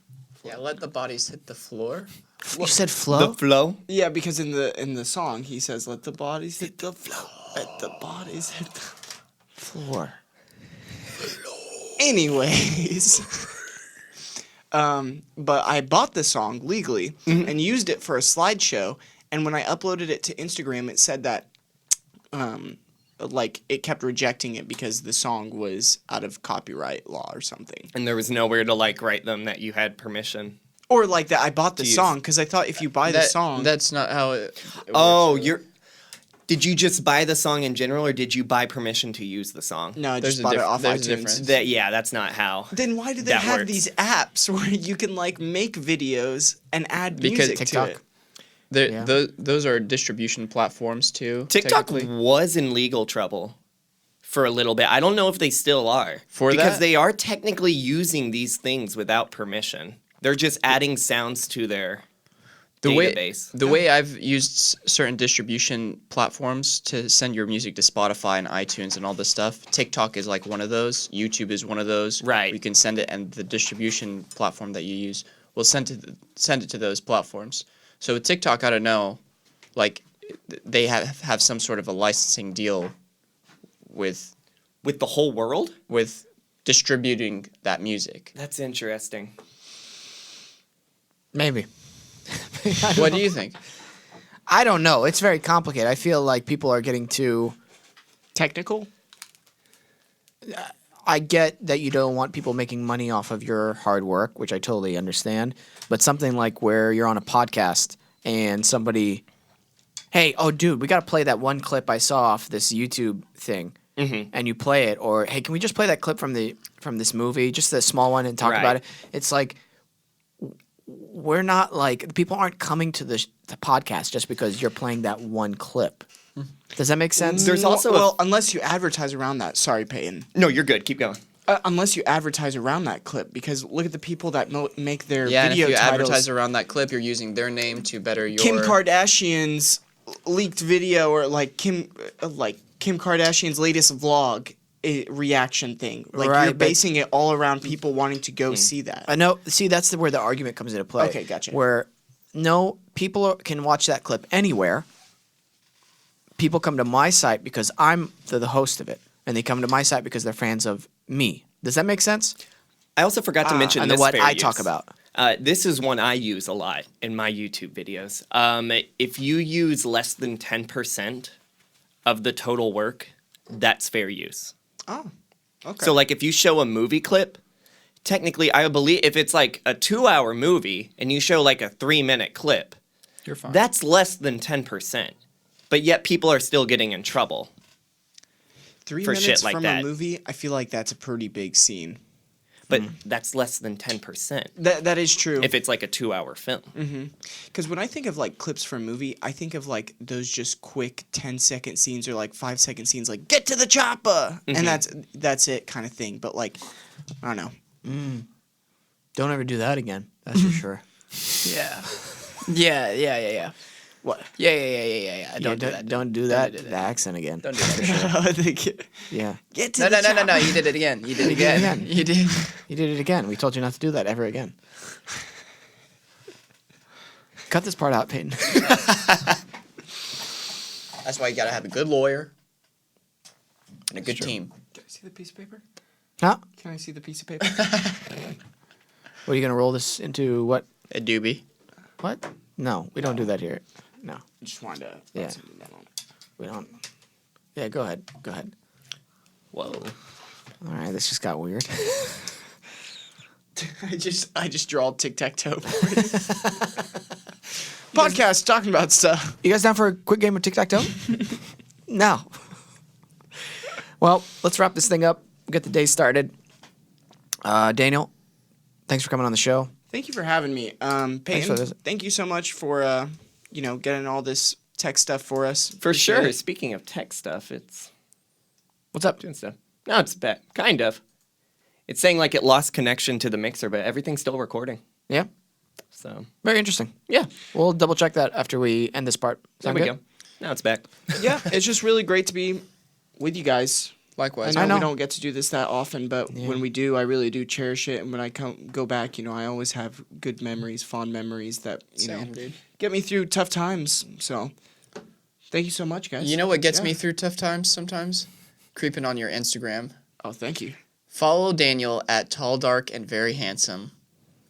Yeah, let the bodies hit the floor. You said flow? The flow. Yeah, because in the song he says, "Let the bodies hit the flow." Let the bodies hit the floor. Anyways, but I bought the song legally and used it for a slideshow. And when I uploaded it to Instagram, it said that, like, it kept rejecting it because the song was out of copyright law or something. And there was nowhere to like write them that you had permission. Or like that I bought the song because I thought if you buy the song, That's not how it Oh, works. Did you just buy the song in general, or did you buy permission to use the song? no, I There's just a bought it diff- off there's a iTunes. difference. That's not how. Then why do they That have works. these apps where you can like make videos and add Because music TikTok. to it? Those are distribution platforms too. TikTok technically. was in legal trouble for a little bit. I don't know if they still are. For because that? they are technically using these things without permission. They're just adding sounds to their database. The way I've used certain distribution platforms to send your music to Spotify and iTunes and all this stuff, TikTok is like one of those. YouTube is one of those. Right. You can send it, and the distribution platform that you use will send it to those platforms. So with TikTok, I don't know, like they have some sort of a licensing deal with With the whole world? distributing that music. That's interesting. Maybe. What do you think? I don't know. It's very complicated. I feel like people are getting too Technical? I get that you don't want people making money off of your hard work, which I totally understand. But something like where you're on a podcast and somebody, hey, oh, dude, we got to play that one clip I saw off this YouTube thing. And you play it. Or, hey, can we just play that clip from this movie, just the small one, and talk about it? It's like, we're not like, people aren't coming to the podcast just because you're playing that one clip. Does that make sense? There's also well, unless you advertise around that. Sorry, Peyton. No, you're good. Keep going. Unless you advertise around that clip, because look at the people that make their Yeah, and video if you titles. advertise around that clip, you're using their name to better your... Kim Kardashian's leaked video, or like Kim Kardashian's latest vlog reaction thing. Like Right, you're but- basing it all around people wanting to go see that. I know. See, that's where the argument comes into play. Okay, gotcha. Where no people can watch that clip anywhere. People come to my site because I'm the host of it, and they come to my site because they're fans of me. Does that make sense? I also forgot to mention and this what fair I use. talk about. This is one I use a lot in my YouTube videos. If you use less than 10% of the total work, that's fair use. Oh, okay. So, like, if you show a movie clip, technically, I believe if it's like a 2-hour movie and you show like a 3-minute clip, You're fine. that's less than 10%. But yet people are still getting in trouble. 3 for minutes shit like from that. a movie, I feel like that's a pretty big scene. But that's less than 10% That is true. if it's like a 2-hour film. Because when I think of like clips from a movie, I think of like those just quick 10-second scenes or like 5-second scenes, like get to the chopper, and that's it kind of thing. But like, I don't know. Don't ever do that again. That's for sure. Yeah. What? Yeah. Don't do that. Don't do that. The accent again. Don't do that for sure. Yeah. Get to No, the no, no, no, no. chopper. You did it again. You did it You did it again. again. You did. You did it again. We told you not to do that ever again. Cut this part out, Peyton. That's why you gotta have a good lawyer and a good team. Can I see the piece of paper? Huh? Can I see the piece of paper? What are you gonna roll this into? What? A doobie. What? No, we don't do that here. No, I just wanted to. Yeah. we don't. Yeah, go ahead. Go ahead. Whoa. All right, this just got weird. I just draw tic-tac-toe. Podcast talking about stuff. You guys down for a quick game of tic-tac-toe? No. Well, let's wrap this thing up. Get the day started. Daniel, thanks for coming on the show. Thank you for having me. for the Peyton, visit. thank you so much for getting all this tech stuff for us. For Appreciate sure. it. Speaking of tech stuff, it's What's up? doing stuff. No, it's bad. Kind of. It's saying like it lost connection to the mixer, but everything's still recording. Yeah, So very interesting. yeah, We'll double check that after we end this part. there Sound we good? go. Now it's back. Yeah, it's just really great to be with you guys. Likewise. I know know. we don't get to do this that often, but when we do, I really do cherish it. And when I go back, I always have good memories, fond memories that Same, dude. get me through tough times. So, thank you so much, guys. You know what gets Yeah. me through tough times sometimes? Creeping on your Instagram. Oh, thank you. Follow Daniel at Tall, Dark, and Very Handsome.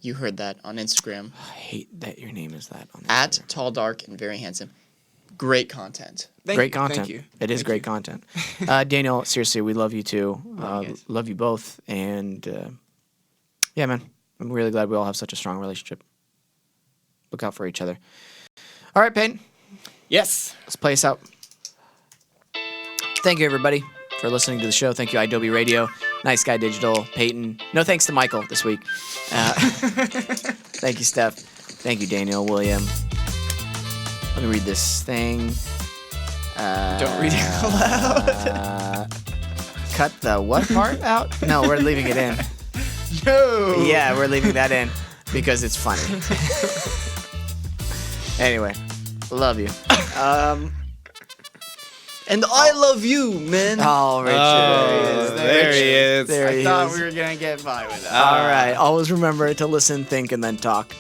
You heard that on Instagram. I hate that your name is that on At Tall, Dark, and Very Handsome. Great content. great content. Thank you. It is Thank great you. content. Daniel, seriously, we love you too. Love you guys. Love you both. And yeah, man, I'm really glad we all have such a strong relationship. Look out for each other. All right, Peyton, Yes. let's play us out. Thank you, everybody, for listening to the show. Thank you, Adobe Radio, Nice Guy Digital, Peyton. No thanks to Michael this week. Thank you, Steph. Thank you, Daniel, William. Let me read this thing. Don't read it out loud. Cut the what part out? No, we're leaving it in. No. Yeah, we're leaving that in because it's funny. Anyway, love you. And I love you, man. Oh, Richard. Oh, there he is. There I he thought is. we were gonna get by with that. All right. Always remember to listen, think, and then talk.